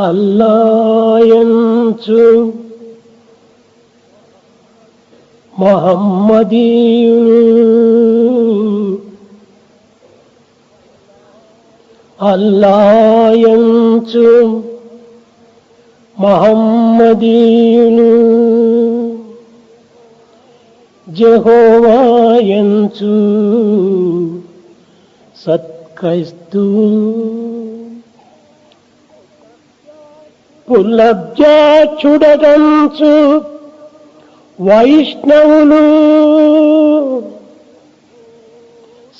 అల్లాయంచు మహమ్మదీయులు అల్లాయంచు మహమ్మదీయులు యెహోవాయంచు సత్క్రైస్తవులు పుల్లబ్జాచుడగంచు వైష్ణవులు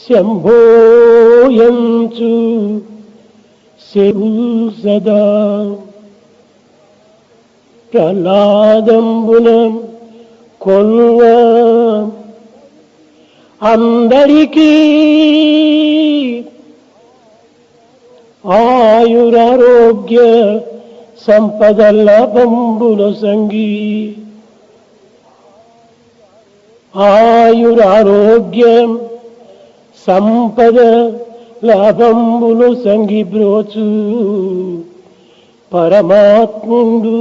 శంభోయంచు శివు సదా ప్రహ్లాదంబున కొల్వ అందరికీ ఆయురారోగ్య సంపదల బంబుల సంగీ ఆయురారోగ్యం సంపద లాభంబులు సంగిబ్రోచు పరమాత్ముండు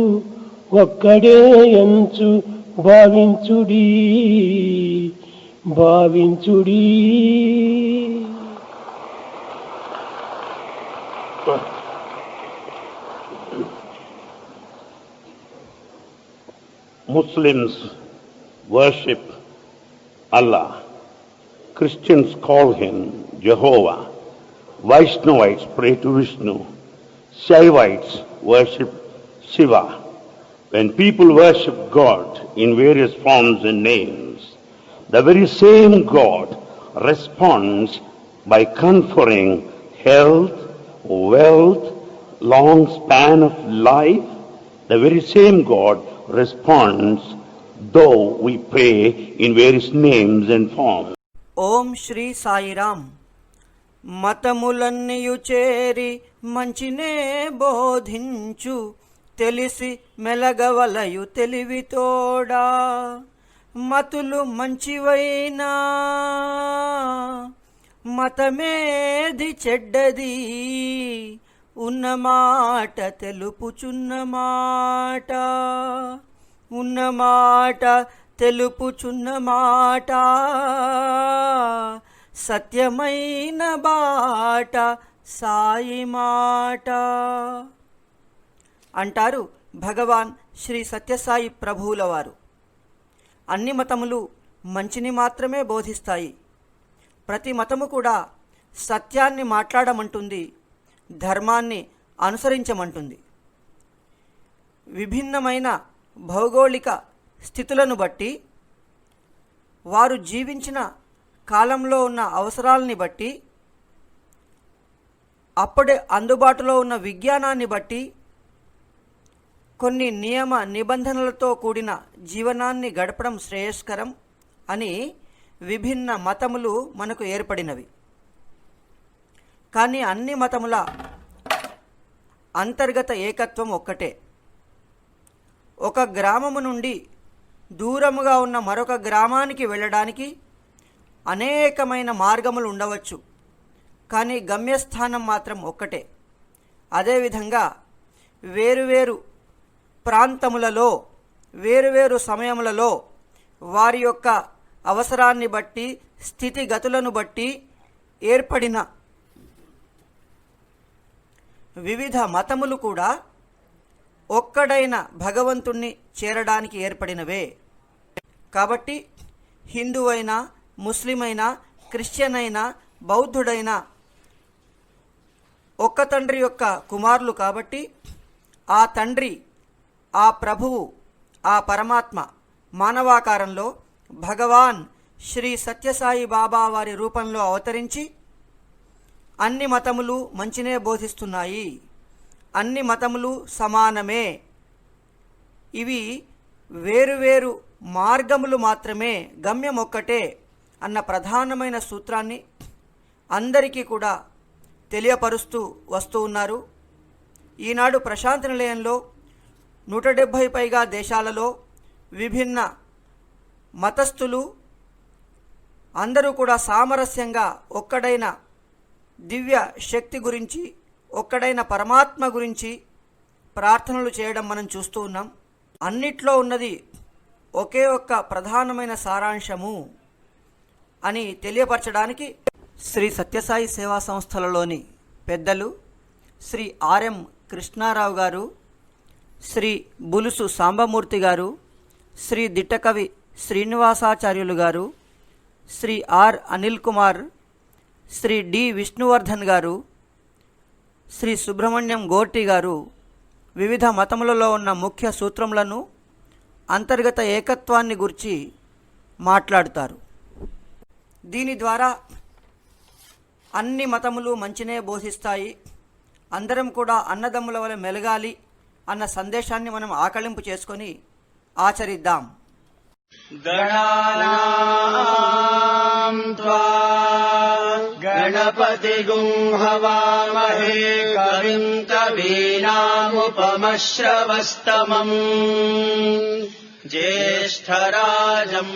ఒక్కడే ఎంచు భావించుడి భావించుడి. Muslims worship Allah. Christians call him Jehovah. Vaishnavites pray to Vishnu. Shaivites worship Shiva. When people worship God in various forms and names, the very same God responds by conferring health, wealth, long span of life. The very same God responds though we pray in various names and forms. ఓం శ్రీ సాయిరామ్. మతములన్నీయు చేరి మంచినే బోధించు, తెలిసి మెలగవలయు తెలివితోడా. మతులు మంచివైనా మతమేది చెడ్డది, ఉన్నమాట తెలుపుచున్నమాట, ఉన్నమాట తెలుపుచున్నమాట, సత్యమైన బాట సాయి మాట అంటారు భగవాన్ శ్రీ సత్యసాయి ప్రభువుల వారు. అన్ని మతములు మంచిని మాత్రమే బోధిస్తాయి. ప్రతి మతము కూడా సత్యాన్ని మాట్లాడమంటుంది, ధర్మాన్ని అనుసరించమంటుంది. విభిన్నమైన భౌగోళిక స్థితులను బట్టి, వారు జీవించిన కాలంలో ఉన్న అవసరాలని బట్టి, అప్పుడే అందుబాటులో ఉన్న విజ్ఞానాన్ని బట్టి కొన్ని నియమ నిబంధనలతో కూడిన జీవనాన్ని గడపడం శ్రేయస్కరం అని విభిన్న మతములు మనకు ఏర్పడినవి. కానీ అన్ని మతముల అంతర్గత ఏకత్వం ఒక్కటే. ఒక గ్రామము నుండి దూరముగా ఉన్న మరొక గ్రామానికి వెళ్ళడానికి అనేకమైన మార్గములు ఉండవచ్చు, కానీ గమ్యస్థానం మాత్రం ఒక్కటే. అదేవిధంగా వేరువేరు ప్రాంతములలో వేరువేరు సమయములలో వారి యొక్క అవసరాన్ని బట్టి, స్థితిగతులను బట్టి ఏర్పడిన వివిధ మతములు కూడా ఒక్కడైన భగవంతుణ్ణి చేరడానికి ఏర్పడినవే. కాబట్టి హిందువైనా, ముస్లిమైనా, క్రిస్టియన్ అయినా, బౌద్ధుడైనా ఒక్క తండ్రి యొక్క కుమారులు. కాబట్టి ఆ తండ్రి, ఆ ప్రభువు, ఆ పరమాత్మ మానవాకారంలో భగవాన్ శ్రీ సత్యసాయి బాబా వారి రూపంలో అవతరించి అన్ని మతములు మంచినే బోధిస్తున్నాయి, అన్ని మతములు సమానమే, ఇవి వేరువేరు మార్గములు మాత్రమే, గమ్యం ఒక్కటే అన్న ప్రధానమైన సూత్రాన్ని అందరికీ కూడా తెలియపరుస్తూ వస్తూ ఉన్నారు. ఈనాడు ప్రశాంతి నిలయంలో 170 పైగా దేశాలలో విభిన్న మతస్థులు అందరూ కూడా సామరస్యంగా ఒక్కడైన దివ్య శక్తి గురించి, ఒక్కడైన పరమాత్మ గురించి ప్రార్థనలు చేయడం మనం చూస్తూ ఉన్నాం. అన్నిట్లో ఉన్నది ఒకే ఒక్క ప్రధానమైన సారాంశము అని తెలియపరచడానికి శ్రీ సత్యసాయి సేవా సంస్థలలోని పెద్దలు శ్రీ ఆర్ఎం కృష్ణారావు గారు, శ్రీ బులుసు సాంబమూర్తి గారు, శ్రీ దిట్టకవి శ్రీనివాసాచార్యులు గారు, శ్రీ ఆర్ అనిల్ కుమార్, శ్రీ డి విష్ణువర్ధన్ గారు, శ్రీ సుబ్రహ్మణ్యం గోర్టి గారు వివిధ మతములలో ఉన్న ముఖ్య సూత్రములను, అంతర్గత ఏకత్వాన్ని గురించి మాట్లాడుతారు. దీని ద్వారా అన్ని మతములు మంచినే బోధిస్తాయి, అందరం కూడా అన్నదమ్ముల వలె మెలగాలి అన్న సందేశాన్ని మనం ఆకళింపు చేసుకొని ఆచరిద్దాం. గణానాం త్వా గణపతిగుం హవామహే కవిం కవీనాముపమశ్రవస్తమం జ్యేష్ఠరాజం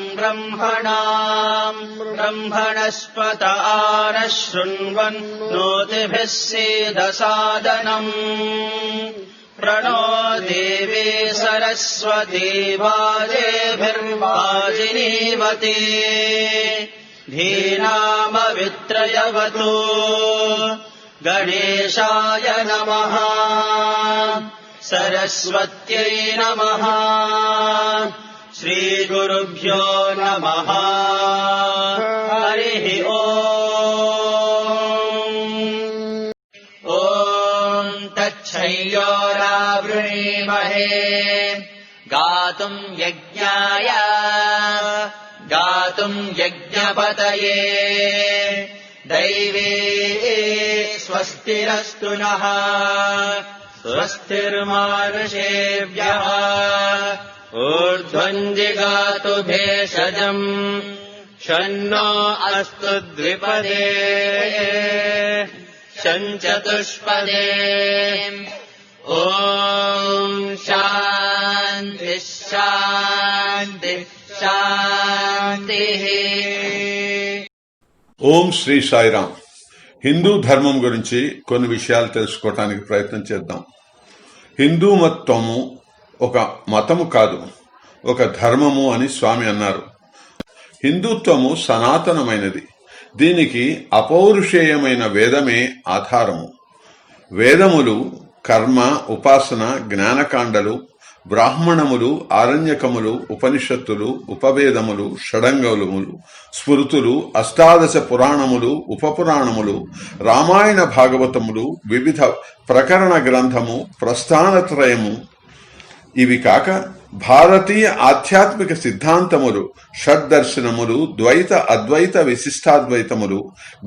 బ్రహ్మణస్పత ఆనః శృణ్వన్ నోతిభిः సేదసాదనం ప్రణో దేవీ సరస్వతీ వాజేభిర్వాజినీవతే ధీనామవిత్రయవతు గణేశాయ నమః సరస్వత్యై నమః శ్రీగురుభ్యో నమః హరి ఓం తచ్చయ్యోరావృణీమహే గాతుం యజ్ఞాయ గాతుం యజ్ఞపతయే దైవే స్వస్తిరస్తు నః స్వస్తిర్మానుషేభ్యః ఊర్ధ్వం జిగాతు భేషజం షన్నో అస్తు ద్విపదే షంచతుష్పదే ఓం శాంతి శాంతి శాంతి. ఓం శ్రీ సాయిరాం. హిందూ ధర్మం గురించి కొన్ని విషయాలు తెలుసుకోవటానికి ప్రయత్నం చేద్దాం. హిందూ మతము ఒక మతము కాదు, ఒక ధర్మము అని స్వామి అన్నారు. హిందుత్వము సనాతనమైనది. దీనికి అపౌరుషేయమైన వేదమే ఆధారము. వేదములు కర్మ, ఉపాసన, జ్ఞానకాండలు, బ్రాహ్మణములు, ఆరణ్యకములు, ఉపనిషత్తులు, ఉపవేదములు, షడంగములు, స్మృతులు, అష్టాదశ పురాణములు, ఉపపురాణములు, రామాయణ భాగవతములు, వివిధ ప్రకరణ గ్రంథము, ప్రస్థానత్రయము, ఇవి కాక భారతీయ ఆధ్యాత్మిక సిద్ధాంతములు, షడ్దర్శనములు, ద్వైత అద్వైత విశిష్టాద్వైతములు,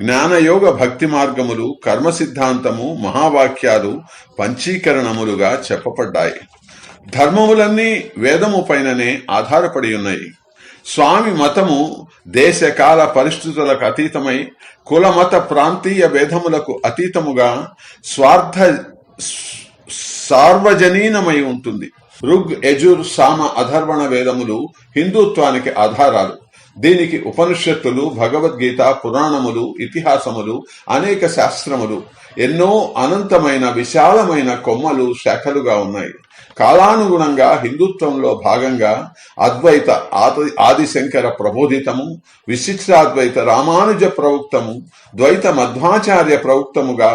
జ్ఞానయోగ భక్తి మార్గములు, కర్మ సిద్ధాంతము, మహావాక్యాలు పంచీకరణములుగా చెప్పబడ్డాయి. ధర్మములన్నీ వేదము పైననే ఆధారపడి ఉన్నాయి. స్వామి మతము దేశకాల పరిస్థితులకు అతీతమై, కుల మత ప్రాంతీయ భేదములకు అతీతముగా సార్వజనీనమై ఉంటుంది. ఋగ్, యజుర్, సామ, అథర్వణ వేదములు హిందుత్వానికి ఆధారాలు. దీనికి ఉపనిషత్తులు, భగవద్గీత, పురాణములు, ఇతిహాసములు, అనేక శాస్త్రములు, ఎన్నో అనంతమైన విశాలమైన కొమ్మలు, శాఖలుగా ఉన్నాయి. కాలానుగుణంగా హిందుత్వంలో భాగంగా అద్వైత ఆదిశంకర ప్రబోధితము, విశిష్టాద్వైత రామానుజ ప్రవక్తము, ద్వైత మధ్వాచార్య ప్రవక్తముగా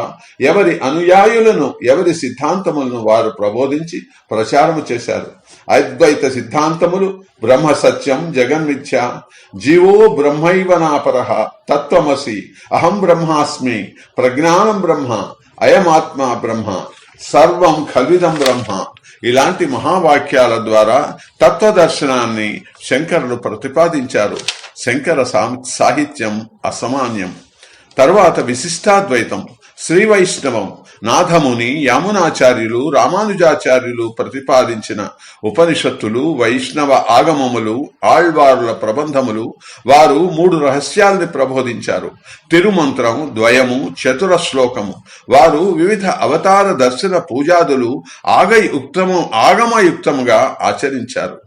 ఎవరి అనుయాయులను, ఎవరి సిద్ధాంతములను వారు ప్రబోధించి ప్రచారము చేశారు. అద్వైత సిద్ధాంతములు బ్రహ్మ సత్యం, జగన్మిథ్య, జీవో బ్రహ్మైవనాపరః, తత్వమసి, అహం బ్రహ్మాస్మి, ప్రజ్ఞానం బ్రహ్మ, అయమాత్మ బ్రహ్మ, సర్వం ఖల్విదం బ్రహ్మ, ఇలాంటి మహావాక్యాల ద్వారా తత్వదర్శనాన్ని శంకరులు ప్రతిపాదించారు. శంకర సాహిత్యం అసమాన్యం. తరువాత విశిష్టాద్వైతం, శ్రీ వైష్ణవం, నాథముని, యామునాచార్యులు, రామానుజాచార్యులు ప్రతిపాదించిన ఉపనిషత్తులు, వైష్ణవ ఆగమములు, ఆళ్వారుల ప్రబంధములు, వారు 3 రహస్యాల్ని ప్రబోధించారు. తిరుమంత్రం, ద్వయము, చతుర శ్లోకము, వారు వివిధ అవతార దర్శన పూజాదులు ఆగమయుక్తముగా ఆచరించారు.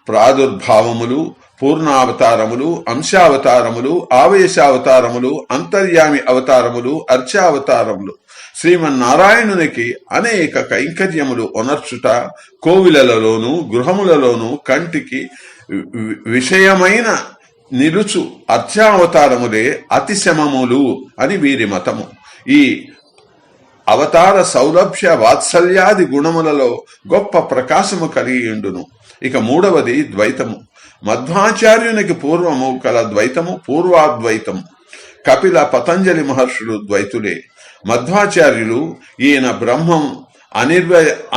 ప్రాదుర్భావములు, పూర్ణావతారములు, అంశావతారములు, ఆవేశావతారములు, అంతర్యామి అవతారములు, అర్చావతారములు, శ్రీమన్నారాయణునికి అనేక కైంకర్యములు ఒనర్చుట, కోవిలలలోను గృహములలోను కంటికి విషయమైన నిలుచు అర్చావతారములే అతిశమములు అని వీరి మతము. ఈ అవతార సౌలభ్య వాత్సల్యాది గుణములలో గొప్ప ప్రకాశము కలిగియుండును. ఇక మూడవది ద్వైతము. మధ్వాచార్యునికి పూర్వము కల ద్వైతము పూర్వాద్వైతము. కపిల పతంజలి మహర్షులు ద్వైతులే. మధ్వాచార్యులు ఈయన బ్రహ్మం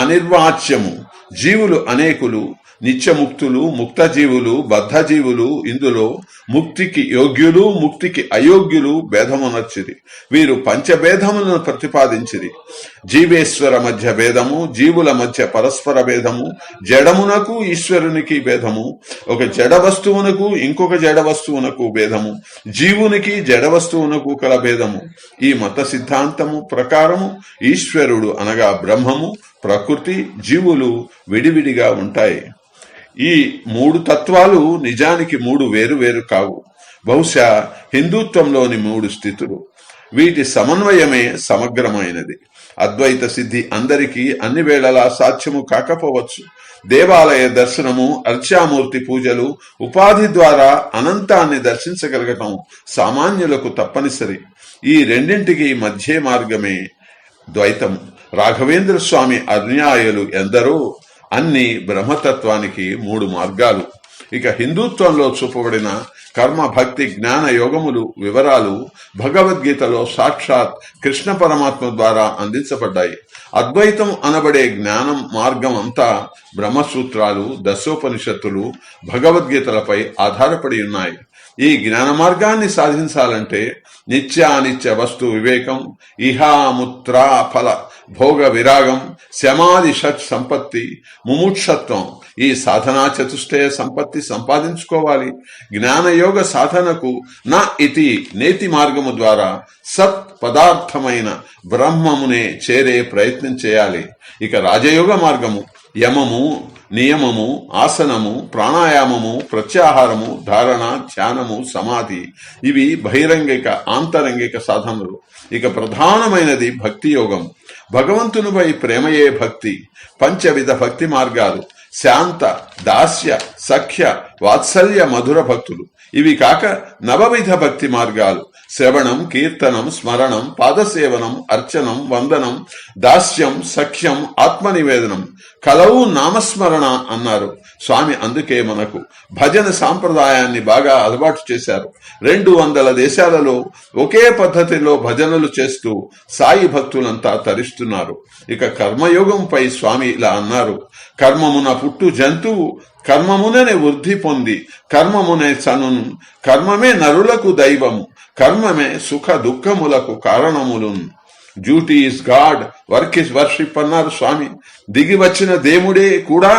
అనిర్వాచ్యము, జీవులు అనేకులు, నిత్యముక్తులు, ముక్తజీవులు, బద్ధజీవులు, ఇందులో ముక్తికి యోగ్యులు ముక్తికి అయోగ్యులు భేదమునర్చిరి. వీరు పంచభేదములను ప్రతిపాదించిరి. జీవేశ్వర మధ్య భేదము, జీవుల మధ్య పరస్పర భేదము, జడమునకు ఈశ్వరునికి భేదము, ఒక జడ వస్తువునకు ఇంకొక జడ వస్తువునకు భేదము, జీవునికి జడ వస్తువునకు కల భేదము. ఈ మత సిద్ధాంతము ప్రకారము ఈశ్వరుడు అనగా బ్రహ్మము, ప్రకృతి, జీవులు విడివిడిగా ఉంటాయి. ఈ మూడు తత్వాలు నిజానికి మూడు వేరు వేరు కావు. బహుశా హిందుత్వంలోని మూడు స్థితులు. వీటి సమన్వయమే సమగ్రమైనది. అద్వైత సిద్ధి అందరికీ అన్ని వేళలా సాధ్యము కాకపోవచ్చు. దేవాలయ దర్శనము, అర్చామూర్తి పూజలు, ఉపాధి ద్వారా అనంతాన్ని దర్శించగలగటం సామాన్యులకు తప్పనిసరి. ఈ రెండింటికి మధ్య మార్గమే ద్వైతము. రాఘవేంద్ర స్వామి అనుయాయులు ఎందరో అన్ని బ్రహ్మతత్వానికి మూడు మార్గాలు. ఇక హిందుత్వంలో చూపబడిన కర్మ, భక్తి, జ్ఞాన యోగములు వివరాలు భగవద్గీతలో సాక్షాత్ కృష్ణ పరమాత్మ ద్వారా అందించబడ్డాయి. అద్వైతం అనబడే జ్ఞానం మార్గం అంతా బ్రహ్మసూత్రాలు, దశోపనిషత్తులు, భగవద్గీతలపై ఆధారపడి ఉన్నాయి. ఈ జ్ఞాన మార్గాన్ని సాధించాలంటే నిత్యానిత్య వస్తు వివేకం, ఇహాముత్రా ఫల భోగ విరాగం, శమాది షట్ సంపత్తి, ముముక్షత్వం, ఈ సాధనా చతుష్టయ సంపత్తి సంపాదించుకోవాలి. జ్ఞానయోగ సాధనకు నా ఇతి నేతి మార్గము ద్వారా సత్ పదార్థమైన బ్రహ్మమునే చేరే ప్రయత్నం చేయాలి. ఇక రాజయోగ మార్గము యమము, నియమము, ఆసనము, ప్రాణాయామము, ప్రత్యాహారము, ధారణ, ధ్యానము, సమాధి, ఇవి బహిరంగిక ఆంతరంగిక సాధనలు. ఇక ప్రధానమైనది భక్తి యోగం. భగవంతునిపై ప్రేమయే భక్తి. పంచవిధ భక్తి మార్గాలు శాంత, దాస్య, సఖ్య, వాత్సల్య, మధుర భక్తులు. ఇవి కాక నవవిధ భక్తి మార్గాలు శ్రవణం, కీర్తనం, స్మరణం, పాదసేవనం, అర్చనం, వందనం, దాస్యం, సఖ్యం, ఆత్మనివేదనం, కలవు నామస్మరణ అన్నారు స్వామి. అందుకే మనకు భజన సాంప్రదాయాన్ని బాగా అలవాటు చేశారు. 200 దేశాలలో ఒకే పద్ధతిలో భజనలు చేస్తూ సాయి భక్తులంతా తరిస్తున్నారు. ఇక కర్మయోగంపై స్వామి ఇలా అన్నారు: కర్మమున పుట్టు జంతువు కర్మముననే వృద్ధి పొంది కర్మమునే చనును, కర్మమే నరులకు దైవము, కర్మమే సుఖ దుఃఖములకు కారణములును. Duty is God, work is worship అన్నారు స్వామి. దిగి వచ్చిన దేవుడే కూడా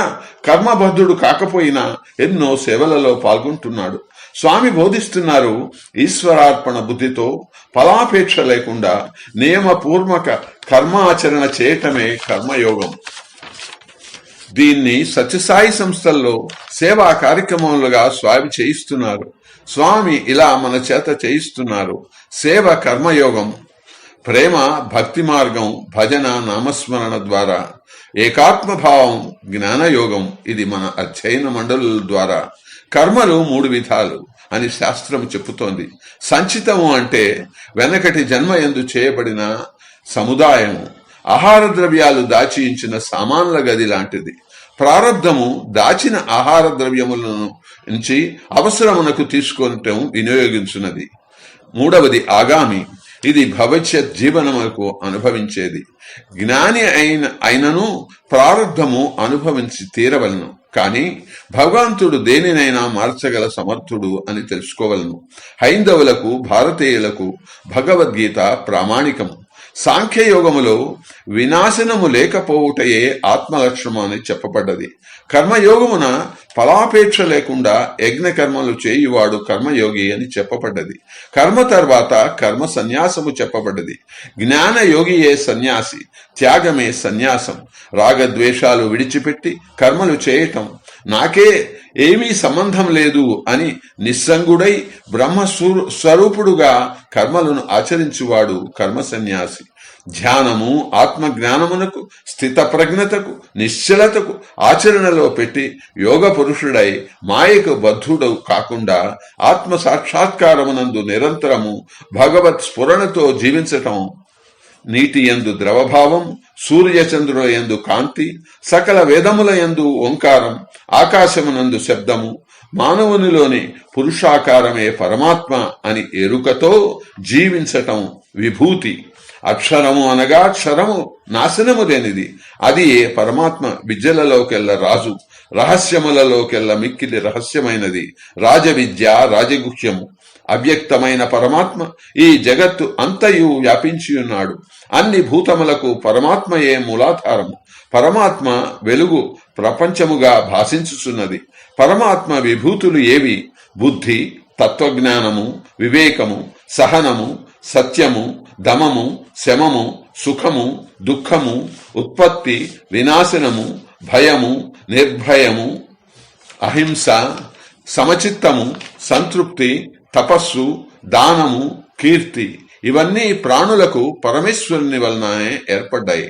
కర్మబద్ధుడు కాకపోయినా ఎన్నో సేవలలో పాల్గొంటున్నాడు. స్వామి బోధిస్తున్నారు, ఈశ్వరార్పణ బుద్ధితో ఫలాపేక్ష లేకుండా నియమపూర్వక కర్మాచరణ చేయటమే కర్మయోగం. దీన్ని సత్యసాయి సంస్థల్లో సేవా కార్యక్రమాలుగా స్వామి చేయిస్తున్నారు. స్వామి ఇలా మన చేత చేయిస్తున్నారు. సేవ కర్మయోగం, ప్రేమ భక్తి మార్గం, భజన నామస్మరణ ద్వారా, ఏకాత్మభావం జ్ఞానయోగం. ఇది మన అధ్యయన మండలుల ద్వారా. కర్మలు 3 విధాలు అని శాస్త్రం చెప్పుతోంది. సంచితము అంటే వెనకటి జన్మయందు చేయబడిన సముదాయము. ఆహార ద్రవ్యాలు దాచి ఉంచిన సామాన్ల గది లాంటిది. ప్రారబ్ధము దాచిన ఆహార ద్రవ్యములను నుంచి అవసరమునకు తీసుకోవటం వినియోగించున్నది. 3వది ఆగామి. ఇది భవిష్యత్ జీవనములకు అనుభవించేది. జ్ఞాని అయినను ప్రారబ్ధము అనుభవించి తీరవలను. కానీ భగవంతుడు దేనినైనా మార్చగల సమర్థుడు అని తెలుసుకోవలను. హైందవులకు, భారతీయులకు భగవద్గీత ప్రామాణికము. సాంఖ్యయోగములో వినాశనము లేకపోవుటయే ఆత్మలక్షణము అని చెప్పబడ్డది. కర్మయోగమున ఫలాపేక్ష లేకుండా యజ్ఞ కర్మలు చేయువాడు కర్మయోగి అని చెప్పబడ్డది. కర్మ తర్వాత కర్మ సన్యాసము చెప్పబడ్డది. జ్ఞాన యోగియే సన్యాసి, త్యాగమే సన్యాసం. రాగద్వేషాలు విడిచిపెట్టి కర్మలు చేయటం, నాకే ఏమీ సంబంధం లేదు అని నిస్సంగుడై బ్రహ్మ స్వరూపుడుగా కర్మలను ఆచరించువాడు కర్మ సన్యాసి. ధ్యానము ఆత్మజ్ఞానమునకు, స్థిత ప్రజ్ఞతకు, నిశ్చలతకు ఆచరణలో పెట్టి యోగ పురుషుడై మాయకు బద్ధుడు కాకుండా ఆత్మ సాక్షాత్కారమునందు నిరంతరము భగవత్ స్ఫురణతో జీవించటం, నీటి యందు ద్రవభావం, సూర్యచంద్రుల యందు కాంతి, సకల వేదముల యందు ఓంకారం, ఆకాశమునందు శబ్దము, మానవునిలోని పురుషాకారమే పరమాత్మ అని ఎరుకతో జీవించటం విభూతి. అక్షరము అనగా క్షరము నాశనము లేనిది, అది ఏ పరమాత్మ విద్యలలోకెల్ల రాజు, రహస్యములలోకెల్ల మిక్కిలి రహస్యమైనది, రాజవిద్య రాజగుహ్యము. అవ్యక్తమైన పరమాత్మ ఈ జగత్తు అంతయు వ్యాపించి ఉన్నాడు. అన్ని భూతములకు పరమాత్మయే మూలాధారము. పరమాత్మ వెలుగు ప్రపంచముగా భాషించుచున్నది. పరమాత్మ విభూతులు ఏవి? బుద్ధి, తత్వజ్ఞానము, వివేకము, సహనము, సత్యము, దమము, శమము, సుఖము, దుఃఖము, ఉత్పత్తి, వినాశనము, భయము, నిర్భయము, అహింస, సమచిత్తము, సంతృప్తి, తపస్సు, దానము, కీర్తి. ఇవన్నీ ప్రాణులకు పరమేశ్వరుని వలననే ఏర్పడ్డాయి.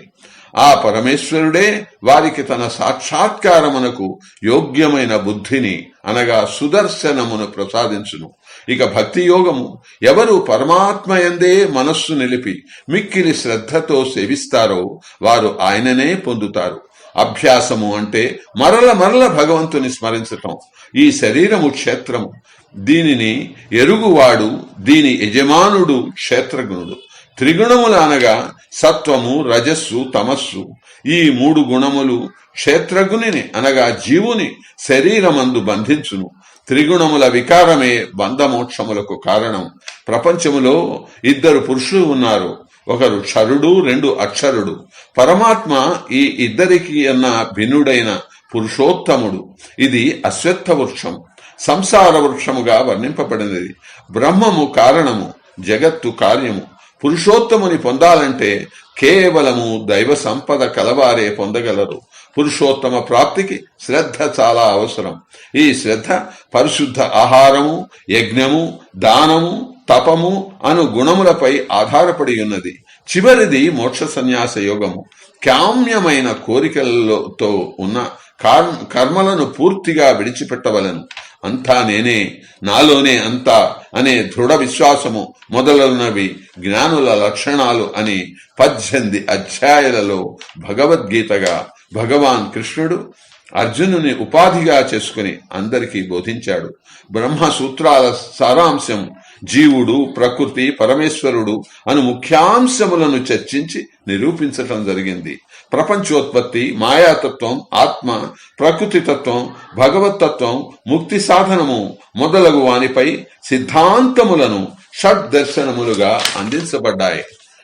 ఆ పరమేశ్వరుడే వారికి తన సాక్షాత్కారమునకు యోగ్యమైన బుద్ధిని అనగా సుదర్శనమును ప్రసాదించును. ఇక భక్తి యోగము ఎవరు పరమాత్మయందే మనస్సు నిలిపి మిక్కిలి శ్రద్ధతో సేవిస్తారో వారు ఆయననే పొందుతారు. అభ్యాసము అంటే మరల మరల భగవంతుని స్మరించటం. ఈ శరీరము క్షేత్రము, దీనిని ఎరుగువాడు, దీని యజమానుడు క్షేత్రజ్ఞుడు. త్రిగుణములు అనగా సత్వము, రజస్సు, తమస్సు. ఈ మూడు గుణములు క్షేత్రజ్ఞుని అనగా జీవుని శరీరమందు బంధించును. త్రిగుణముల వికారమే బంధమోక్షములకు కారణం. ప్రపంచములో ఇద్దరు పురుషులు ఉన్నారు, ఒకరు క్షరుడు, రెండు అక్షరుడు. పరమాత్మ ఈ ఇద్దరికి అన్న భిన్నుడైన పురుషోత్తముడు. ఇది అశ్వత్థ వృక్షం, సంసార వృక్షముగా వర్ణింపబడినది. బ్రహ్మము కారణము, జగత్తు కార్యము. పురుషోత్తముని పొందాలంటే కేవలము దైవ సంపద కలవారే పొందగలరు. పురుషోత్తమ ప్రాప్తికి శ్రద్ధ చాలా అవసరం. ఈ శ్రద్ధ పరిశుద్ధ ఆహారము, యజ్ఞము, దానము, తపము అను గుణములపై ఆధారపడి ఉన్నది. చివరిది మోక్ష సన్యాస యోగము. కామ్యమైన కోరికలతో ఉన్న కర్మలను పూర్తిగా విడిచిపెట్టవలను. అంతా నేనే, నాలోనే అంతా అనే దృఢ విశ్వాసము మొదలైనవి జ్ఞానుల లక్షణాలు అని 18 అధ్యాయాలలో భగవద్గీతగా భగవాన్ కృష్ణుడు అర్జునుని ఉపాధిగా చేసుకుని అందరికీ బోధించాడు. బ్రహ్మసూత్రాల సారాంశం జీవుడు, ప్రకృతి, పరమేశ్వరుడు అను ముఖ్యాంశములను చర్చించి నిరూపించటం జరిగింది. ప్రపంచోత్పత్తి, మాయాతత్వం, ఆత్మ, ప్రకృతితత్వం, భగవత్తత్వం, ముక్తి సాధనము మొదలగు వానిపై సిద్ధాంతములను షడ్దర్శనములుగా అందించబడ్డాయి.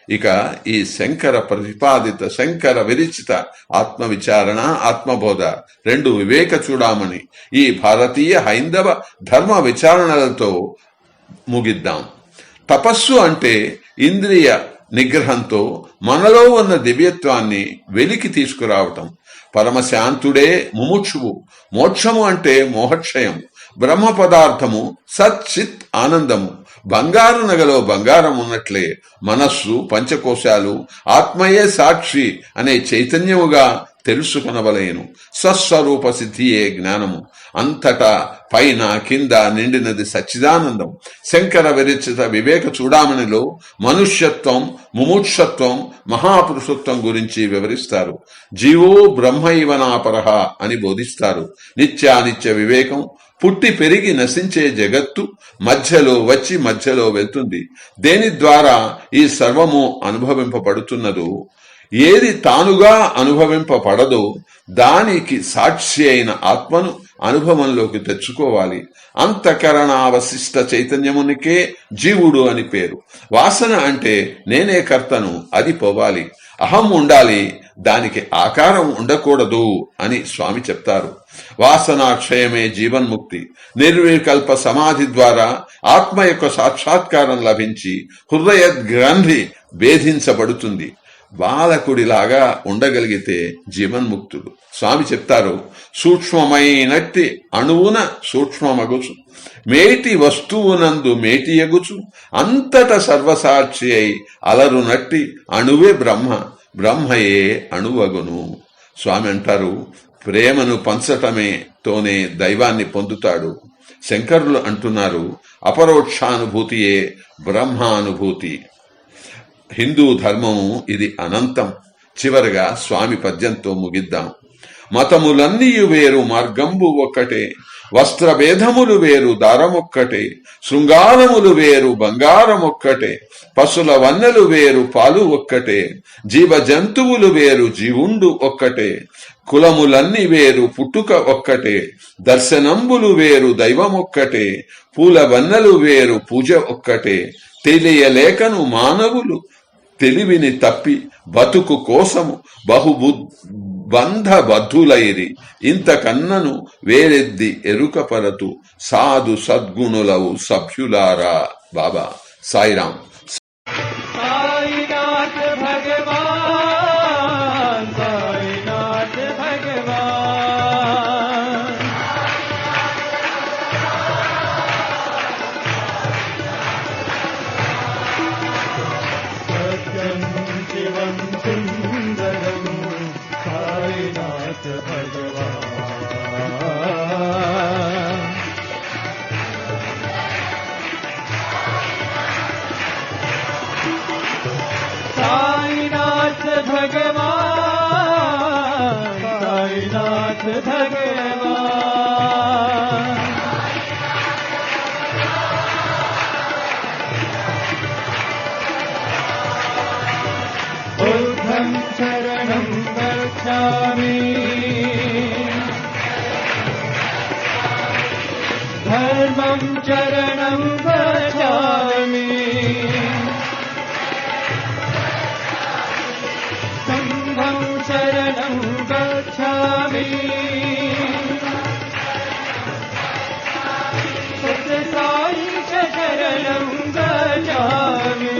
ఇక ఈ శంకర ప్రతిపాదిత, శంకర విరచిత ఆత్మవిచారణ, ఆత్మబోధ రెండు వివేక చూడామణి ఈ భారతీయ హైందవ ధర్మ విచారణలతో ముగిద్దాం. తపస్సు అంటే ఇంద్రియ నిగ్రహంతో మనలో ఉన్న దివ్యత్వాన్ని వెలికి తీసుకురావటం. పరమశాంతుడే ముముక్షువు. మోక్షము అంటే మోహక్షయం. బ్రహ్మ పదార్థము సత్ చిత్ ఆనందము. బంగారు నగలో బంగారం ఉన్నట్లే మనస్సు, పంచకోశాలు, ఆత్మయే సాక్షి అనే చైతన్యముగా తెలుసుకొనవలేను. స్వస్వరూప సిద్ధియే జ్ఞానము. అంతటా పైన కింద నిండినది సచ్చిదానందం. శంకర విరచిత వివేక చూడామణిలో మనుష్యత్వం, ముముక్షత్వం, మహాపురుషత్వం గురించి వివరిస్తారు. జీవో బ్రహ్మైవనాపరః అని బోధిస్తారు. నిత్యానిత్య వివేకం పుట్టి పెరిగి నశించే జగత్తు మధ్యలో వచ్చి మధ్యలో వెళ్తుంది. దేని ద్వారా ఈ సర్వము అనుభవింపబడుతున్నదో, ఏది తానుగా అనుభవింపబడదో దానికి సాక్షి అయిన ఆత్మను అనుభవంలోకి తెచ్చుకోవాలి. అంతఃకరణావశిష్ట చైతన్యమునికే జీవుడు అని పేరు. వాసన అంటే నేనే కర్తను, అది పోవాలి. అహం ఉండాలి, దానికి ఆకారం ఉండకూడదు అని స్వామి చెప్తారు. వాసనాక్షయమే జీవన్ముక్తి. నిర్వికల్ప సమాధి ద్వారా ఆత్మ యొక్క సాక్షాత్కారం లభించి హృదయ గ్రంథి భేదించబడుతుంది. బాలకుడిలాగా ఉండగలిగితే జీవన్ముక్తుడు. స్వామి చెప్తారు, సూక్ష్మమైనట్టి అణువున సూక్ష్మమగుచు, మేటి వస్తువునందు మేటియగుచు, అంతట సర్వసాక్షి అయి అలరునట్టి అణువే బ్రహ్మ, బ్రహ్మయే అణువగును. స్వామి అంటారు, ప్రేమను పంచటమేతోనే దైవాన్ని పొందుతాడు. శంకరులు అంటున్నారు, అపరోక్షానుభూతియే బ్రహ్మానుభూతి. హిందూ ధర్మము ఇది అనంతం. చివరగా స్వామి పద్యంతో ముగిద్దాం. మతములన్నీయు వేరు మార్గంబు ఒక్కటే, వస్త్రభేదములు వేరు దారమొక్కటే, శృంగారములు వేరు బంగారమొక్కటే, పశుల వన్నెలు వేరు పాలు ఒక్కటే, జీవ జంతువులు వేరు జీవుండు ఒక్కటే, కులములన్నీ వేరు పుట్టుక ఒక్కటే, దర్శనంబులు వేరు దైవమొక్కటే, పూల వన్నెలు వేరు పూజ ఒక్కటే, తెలియలేకను మానవులు తెలివిని తప్పి బతుకు కోసము బంధబద్ధులైరి, ఇంతకన్నను వేరెద్ది ఎరుకపరతు సాధు సద్గుణులవు సభ్యులారా. బాబా సాయిరాం. సాయినాథ్ భగవాన్, సాయినాథ్ భగవాన్, సత్యం శివం సుందరం సాయినాథ్ భగవాన్. साईनाथ भगवान, साईनाथ भगवान, बुद्धं शरणं गच्छामि, धर्मं शरणं गच्छामि, संघं शरणं गच्छामि, सत्यसाई शरणं गच्छामि,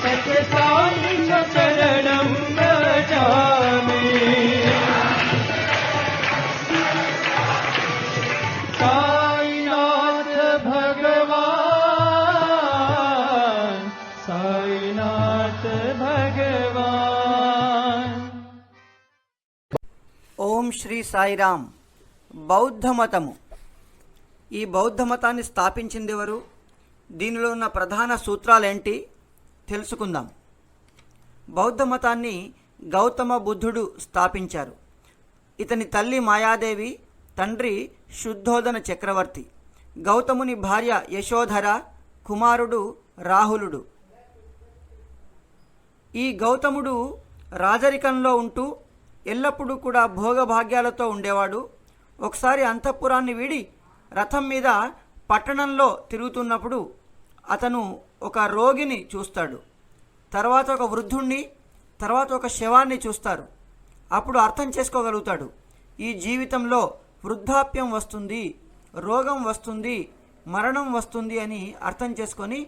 सत्यसाई शरणं गच्छामि, साईनाथ भगवान, साईनाथ भगवान. ఓం శ్రీ సాయిరామ్. బౌద్ధ మతము. ఈ బౌద్ధ మతాన్ని స్థాపించింది ఎవరు? దీనిలో ఉన్న ప్రధాన సూత్రాలేంటి తెలుసుకుందాం. బౌద్ధ మతాన్ని గౌతమ బుద్ధుడు స్థాపించారు. ఇతని తల్లి మాయాదేవి, తండ్రి శుద్ధోదన చక్రవర్తి. గౌతముని భార్య యశోధర, కుమారుడు రాహులుడు. ఈ గౌతముడు రాజరికంలో ఉంటూ ఎల్లప్పుడూ కూడా భోగభాగ్యాలతో ఉండేవాడు. ఒకసారి అంతఃపురాన్ని వీడి రథం మీద పట్టణంలో తిరుగుతున్నప్పుడు అతను ఒక రోగిని చూస్తాడు. తర్వాత ఒక వృద్ధుణ్ణి, తర్వాత ఒక శవాన్ని చూస్తారు. అప్పుడు అర్థం చేసుకోగలుగుతాడు, ఈ జీవితంలో వృద్ధాప్యం వస్తుంది, రోగం వస్తుంది, మరణం వస్తుంది అని అర్థం చేసుకొని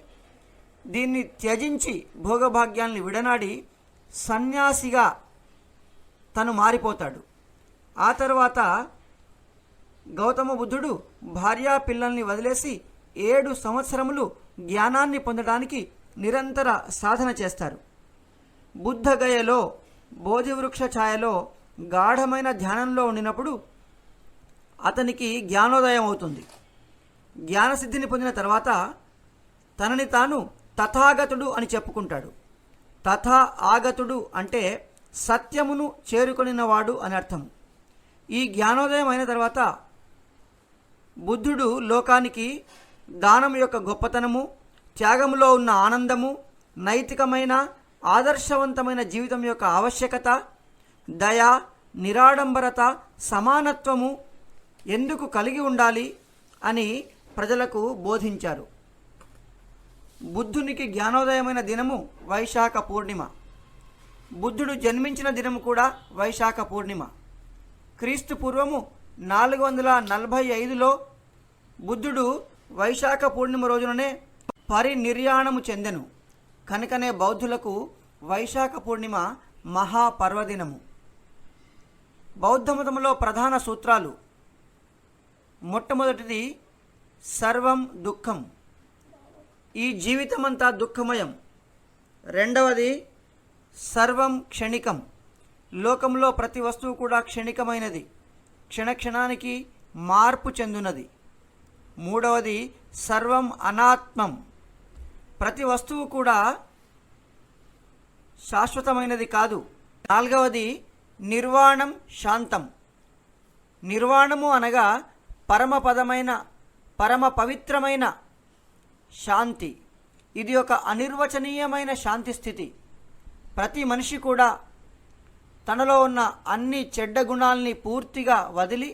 దీన్ని త్యజించి భోగభాగ్యాల్ని విడనాడి సన్యాసిగా తను మారిపోతాడు. ఆ తర్వాత గౌతమ బుద్ధుడు భార్యా పిల్లల్ని వదిలేసి 7 సంవత్సరములు జ్ఞానాన్ని పొందడానికి నిరంతర సాధన చేస్తారు. బుద్ధగయలో బోధివృక్ష ఛాయలో గాఢమైన ధ్యానంలో ఉండినప్పుడు అతనికి జ్ఞానోదయం అవుతుంది. జ్ఞానసిద్ధిని పొందిన తర్వాత తనని తాను తథాగతుడు అని చెప్పుకుంటాడు. తథా ఆగతుడు అంటే సత్యమును చేరుకొనినవాడు అని అర్థం. ఈ జ్ఞానోదయం అయిన తర్వాత బుద్ధుడు లోకానికి దానం యొక్క గొప్పతనము, త్యాగములో ఉన్న ఆనందము, నైతికమైన ఆదర్శవంతమైన జీవితం యొక్క ఆవశ్యకత, దయ, నిరాడంబరత, సమానత్వము ఎందుకు కలిగి ఉండాలి అని ప్రజలకు బోధించారు. బుద్ధునికి జ్ఞానోదయమైన దినము వైశాఖ పూర్ణిమ. బుద్ధుడు జన్మించిన దినము కూడా వైశాఖ పూర్ణిమ. క్రీస్తు పూర్వము 445లో బుద్ధుడు వైశాఖ పూర్ణిమ రోజుననే పరినిర్యాణము చెందెను. కనుకనే బౌద్ధులకు వైశాఖ పూర్ణిమ మహాపర్వదినము. బౌద్ధ మతంలో ప్రధాన సూత్రాలు: మొట్టమొదటిది సర్వం దుఃఖం, ఈ జీవితమంతా దుఃఖమయం. రెండవది సర్వం క్షణికం, లోకంలో ప్రతి వస్తువు కూడా క్షణికమైనది, క్షణక్షణానికి మార్పు చెందునది. మూడవది సర్వం అనాత్మం, ప్రతి వస్తువు కూడా శాశ్వతమైనది కాదు. నాలుగవది నిర్వాణం శాంతం, నిర్వాణము అనగా పరమపదమైన పరమ పవిత్రమైన శాంతి. ఇది ఒక అనిర్వచనీయమైన శాంతి స్థితి. ప్రతి మనిషి కూడా తనలో ఉన్న అన్ని చెడ్డ గుణాలని పూర్తిగా వదిలి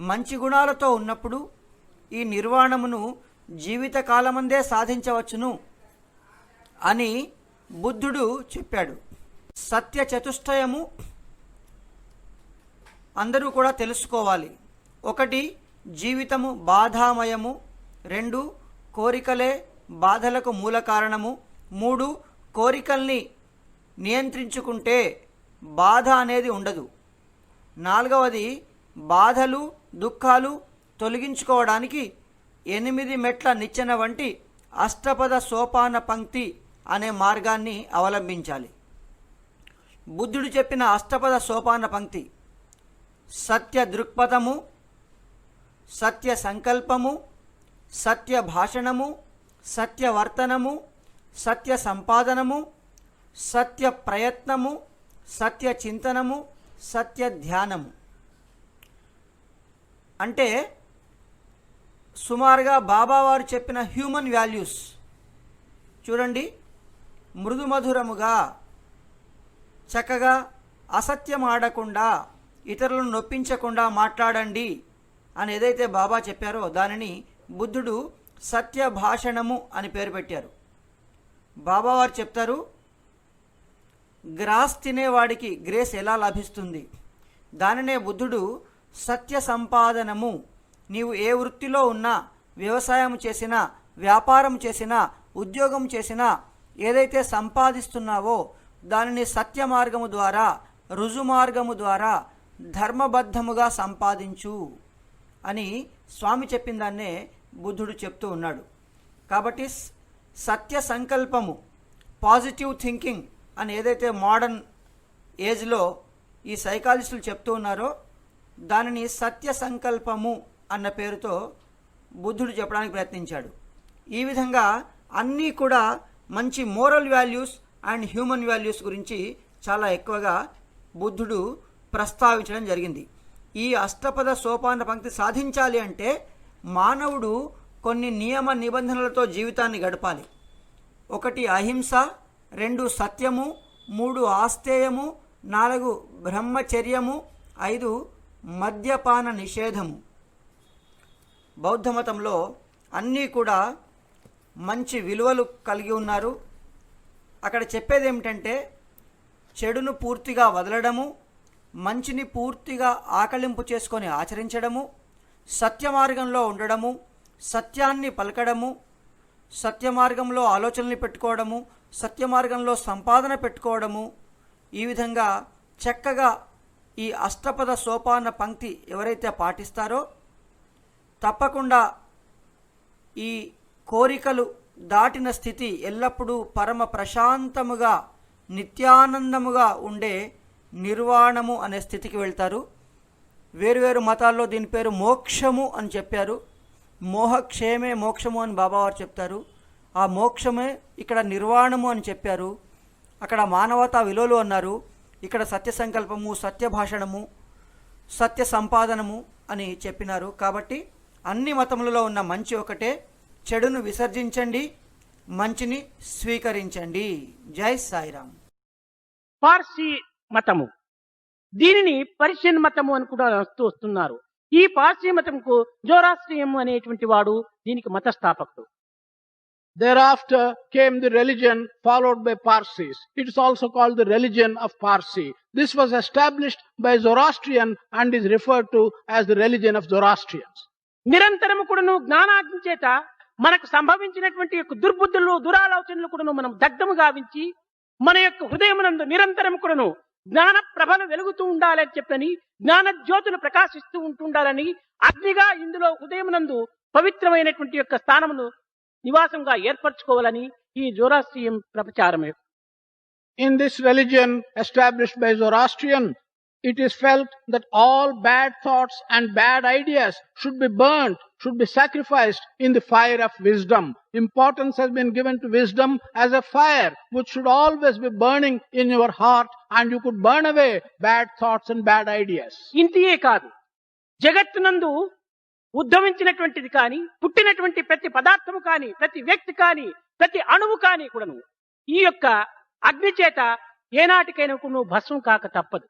మంచి గుణాలతో ఉన్నప్పుడు ఈ నిర్వాణమును జీవితకాలమందే సాధించవచ్చును అని బుద్ధుడు చెప్పాడు. సత్య చతుష్టయము అందరూ కూడా తెలుసుకోవాలి. 1 జీవితము బాధామయము, 2 కోరికలే బాధలకు మూల కారణము, 3 కోరికల్ని నియంత్రించుకుంటే బాధ అనేది ఉండదు, 4వది బాధలు దుఃఖాలు తొలగించుకోవడానికి 8 మెట్ల నిచ్చెన వంటి అష్టపద సోపాన పంక్తి అనే మార్గాన్ని అవలంబించాలి. బుద్ధుడు చెప్పిన అష్టపద సోపాన పంక్తి: సత్య దృక్పథము, సత్య సంకల్పము, సత్య భాషణము, సత్యవర్తనము, సత్య సంపాదనము, సత్య ప్రయత్నము, సత్య చింతనము, సత్య ధ్యానము. అంటే సుమారుగా బాబావారు చెప్పిన హ్యూమన్ వాల్యూస్ చూడండి. మృదుమధురముగా చక్కగా అసత్యం ఆడకుండా ఇతరులను నొప్పించకుండా మాట్లాడండి అని ఏదైతే బాబా చెప్పారో దానిని బుద్ధుడు సత్య భాషణము అని పేరు పెట్టారు. బాబావారు చెప్తారు, గ్రాస్ తినేవాడికి గ్రేస్ ఎలా లభిస్తుంది, దానినే బుద్ధుడు సత్య సంపాదనము. నీవు ఏ వృత్తిలో ఉన్నా, వ్యవసాయం చేసినా, వ్యాపారం చేసినా, ఉద్యోగం చేసినా, ఏదైతే సంపాదిస్తున్నావో దానిని సత్య మార్గము ద్వారా, రుజు మార్గము ద్వారా ధర్మబద్ధముగా సంపాదించు అని స్వామి చెప్పిన దాన్నే బుద్ధుడు చెప్తూ ఉన్నాడు. కాబట్టి సత్య సంకల్పము, పాజిటివ్ థింకింగ్ అని ఏదైతే మోడర్న్ ఏజ్లో ఈ సైకాలజిస్టులు చెప్తూ ఉన్నారో దానిని సత్య సంకల్పము అన్న పేరుతో బుద్ధుడు చెప్పడానికి ప్రయత్నించాడు. ఈ విధంగా అన్నీ కూడా మంచి moral values and human values గురించి చాలా ఎక్కువగా బుద్ధుడు ప్రస్తావించడం జరిగింది. ఈ అష్టపద సోపాన పంక్తి సాధించాలి అంటే మానవుడు కొన్ని నియమ నిబంధనలతో జీవితాన్ని గడపాలి. 1 అహింస, 2 సత్యము, 3 ఆస్తేయము, 4 బ్రహ్మచర్యము, 5 మద్యపాన నిషేధము. బౌద్ధ మతంలో అన్నీ కూడా మంచి విలువలు కలిగి ఉన్నారు. అక్కడ చెప్పేది ఏమిటంటే చెడును పూర్తిగా వదలడము, మంచిని పూర్తిగా ఆకలింపు చేసుకొని ఆచరించడము, సత్య మార్గంలో ఉండడము, సత్యాన్ని పలకడము, సత్య మార్గంలో ఆలోచనలు పెట్టుకోవడము, సత్య మార్గంలో సంపాదన పెట్టుకోవడము. ఈ విధంగా చక్కగా ఈ అష్టపద సోపాన పంక్తి ఎవరైతే పాటిస్తారో తప్పకుండా ఈ కోరికలు దాటిన స్థితి ఎల్లప్పుడూ పరమ ప్రశాంతముగా నిత్యానందముగా ఉండే నిర్వాణము అనే స్థితికి వెళ్తారు. వేరువేరు మతాల్లో దీని పేరు మోక్షము అని చెప్పారు. మోహక్షేమే మోక్షము అని బాబావారు చెప్తారు. ఆ మోక్షమే ఇక్కడ నిర్వాణము అని చెప్పారు. అక్కడ మానవతా విలువలు అన్నారు, ఇక్కడ సత్య సంకల్పము, సత్య భాషణము, సత్య సంపాదనము అని చెప్పినారు. కాబట్టి అన్ని మతములలో ఉన్న మంచి ఒకటే. చెడును విసర్జించండి, మంచిని స్వీకరించండి. జై సాయిరామ్. పార్సీ మతము, దీనిని పర్షియన్ మతము అని కూడా వస్తున్నారు. ఈ పార్సీ మతంకు జోరాస్ట్రియం అనేటువంటి వాడు దీనికి మతస్థాపకుడు. Thereafter came the religion followed by Parsis. It is also called the religion of Parsi. This was established by Zoroastrian and is referred to as the religion of Zoroastrians. నిరంతరము కూడాను జ్ఞానాగ్ని చేత మనకు సంభవించినటువంటి యొక్క దుర్బుద్ధులు దురాలోచనలు కూడాను మనం దగ్ధము గావించి మన యొక్క హృదయమునందు నిరంతరం కూడాను జ్ఞాన ప్రభలు వెలుగుతూ ఉండాలని చెప్పని జ్ఞాన జ్యోతులు ప్రకాశిస్తూ ఉంటుండాలని అగ్నిగా ఇందులో హృదయమునందు పవిత్రమైనటువంటి యొక్క స్థానమును నివాసంగా ఏర్పరచుకోవాలని ఈ జోరాస్ట్రియం ప్రచారమే. In this religion established by Zoroastrian, it is felt that all bad thoughts and bad ideas should be burnt, should be sacrificed in the fire of wisdom. Importance has been given to wisdom as a fire which should always be burning in your heart, and you could burn away bad thoughts and bad ideas. ఇంతియే కాదు, జగత్తునందు ఉద్భవించినటువంటిది కానీ పుట్టినటువంటి ప్రతి పదార్థము కానీ ప్రతి వ్యక్తి కానీ ప్రతి అణువు కానీ కూడాను ఈ యొక్క అగ్ని చేత ఏనాటికైనా నువ్వు భస్మం కాక తప్పదు.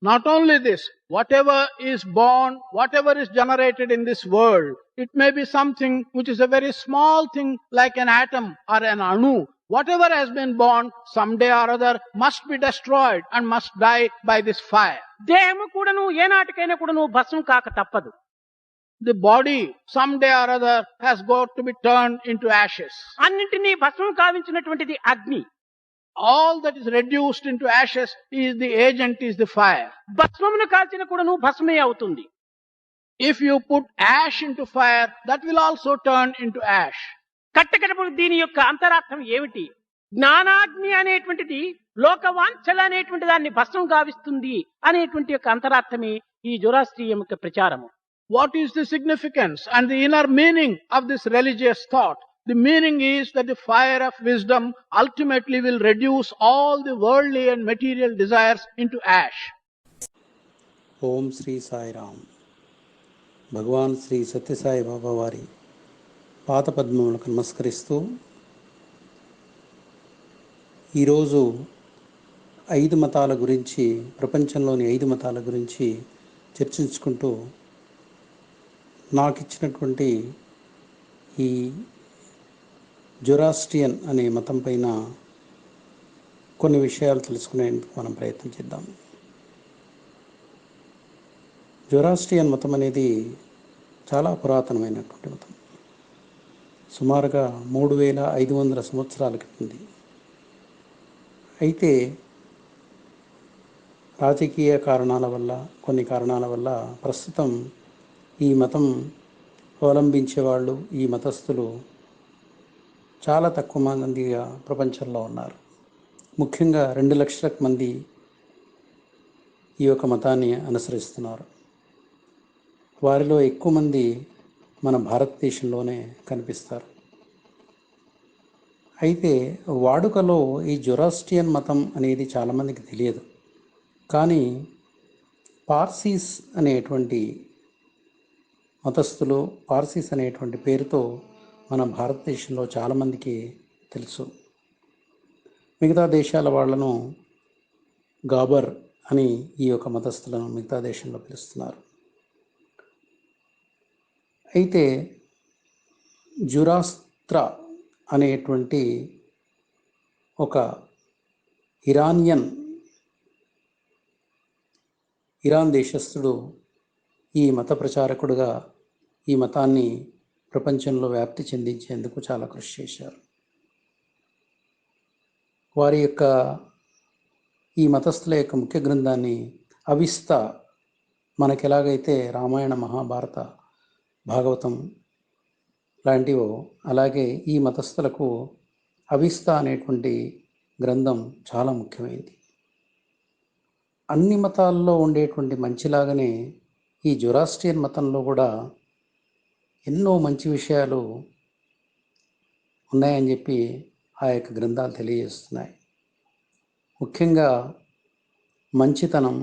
Not only this, whatever is born, whatever is generated in this world, it may be something which is a very small thing like an atom or an anu. Whatever has been born, someday or other must be destroyed and must die by this fire. దేహము కూడాను ఏనాటికైనా కూడాను భస్మం కాక తప్పదు. The body, someday or other, has got to be turned into ashes. అన్నింటినీ భస్మం కావించినటువంటిది అగ్ని. All that is reduced into ashes is the agent, is the fire. భస్మమును కాల్చిన కూడాను భస్మే అవుతుంది. If you put ash into fire, that will also turn into ash. కట్టకడపడు దీని యొక్క అంతరార్థం ఏమిటి? జ్ఞానాగ్ని అనేటువంటిది లోకవాంఛల అనేటువంటి దాన్ని భస్మం గావిస్తుంది అనేటువంటి యొక్క అంతరార్థమే ఈ జోరాస్ట్రియం యొక్క ప్రచారము. What is the significance and the inner meaning of this religious thought? The meaning is that the fire of wisdom ultimately will reduce all the worldly and material desires into ash. ఓం శ్రీ సాయిరామ్. భగవాన్ శ్రీ సత్యసాయి బాబా వారి పాదపద్మములకు నమస్కరిస్తూ ఈరోజు 5 మతాల గురించి, ప్రపంచంలోని 5 మతాల గురించి చర్చించుకుంటూ నాకు ఇచ్చినటువంటి ఈ జొరాస్ట్రియన్ అనే మతం పైన కొన్ని విషయాలు తెలుసుకునేందుకు మనం ప్రయత్నం చేద్దాం. జొరాస్ట్రియన్ మతం అనేది చాలా పురాతనమైనటువంటి మతం. సుమారుగా 3500 సంవత్సరాల క్రితంది. అయితే రాజకీయ కారణాల వల్ల, కొన్ని కారణాల వల్ల ప్రస్తుతం ఈ మతం అవలంబించేవాళ్ళు, ఈ మతస్థులు చాలా తక్కువ మందిగా ప్రపంచంలో ఉన్నారు. ముఖ్యంగా 2 లక్షల మంది ఈ యొక్క మతాన్ని అనుసరిస్తున్నారు. వారిలో ఎక్కువ మంది మన భారతదేశంలోనే కనిపిస్తారు. అయితే వాడుకలో ఈ జొరాస్ట్రియన్ మతం అనేది చాలామందికి తెలియదు. కానీ పార్సీస్ అనేటువంటి మతస్థులు, పార్సీస్ అనేటువంటి పేరుతో మన భారతదేశంలో చాలామందికి తెలుసు. మిగతా దేశాల వాళ్ళను గాబర్ అని ఈ యొక్క మతస్థులను మిగతా దేశంలో పిలుస్తున్నారు. అయితే జురాస్త్రా అనేటువంటి ఒక ఇరాన్ దేశస్థుడు ఈ మత ప్రచారకుడుగా ఈ మతాన్ని ప్రపంచంలో వ్యాప్తి చెందించేందుకు చాలా కృషి చేశారు. వారి యొక్క ఈ మతస్థుల యొక్క ముఖ్య గ్రంథాన్ని అవిస్తా, మనకి ఎలాగైతే రామాయణ, మహాభారత, భాగవతం లాంటివో అలాగే ఈ మతస్థులకు అవిస్తా అనేటువంటి గ్రంథం చాలా ముఖ్యమైనది. అన్ని మతాల్లో ఉండేటువంటి మంచిలాగానే ఈ జొరాస్ట్రియన్ మతంలో కూడా ఎన్నో మంచి విషయాలు ఉన్నాయని చెప్పి ఆ యొక్క గ్రంథాలు తెలియజేస్తున్నాయి. ముఖ్యంగా మంచితనం,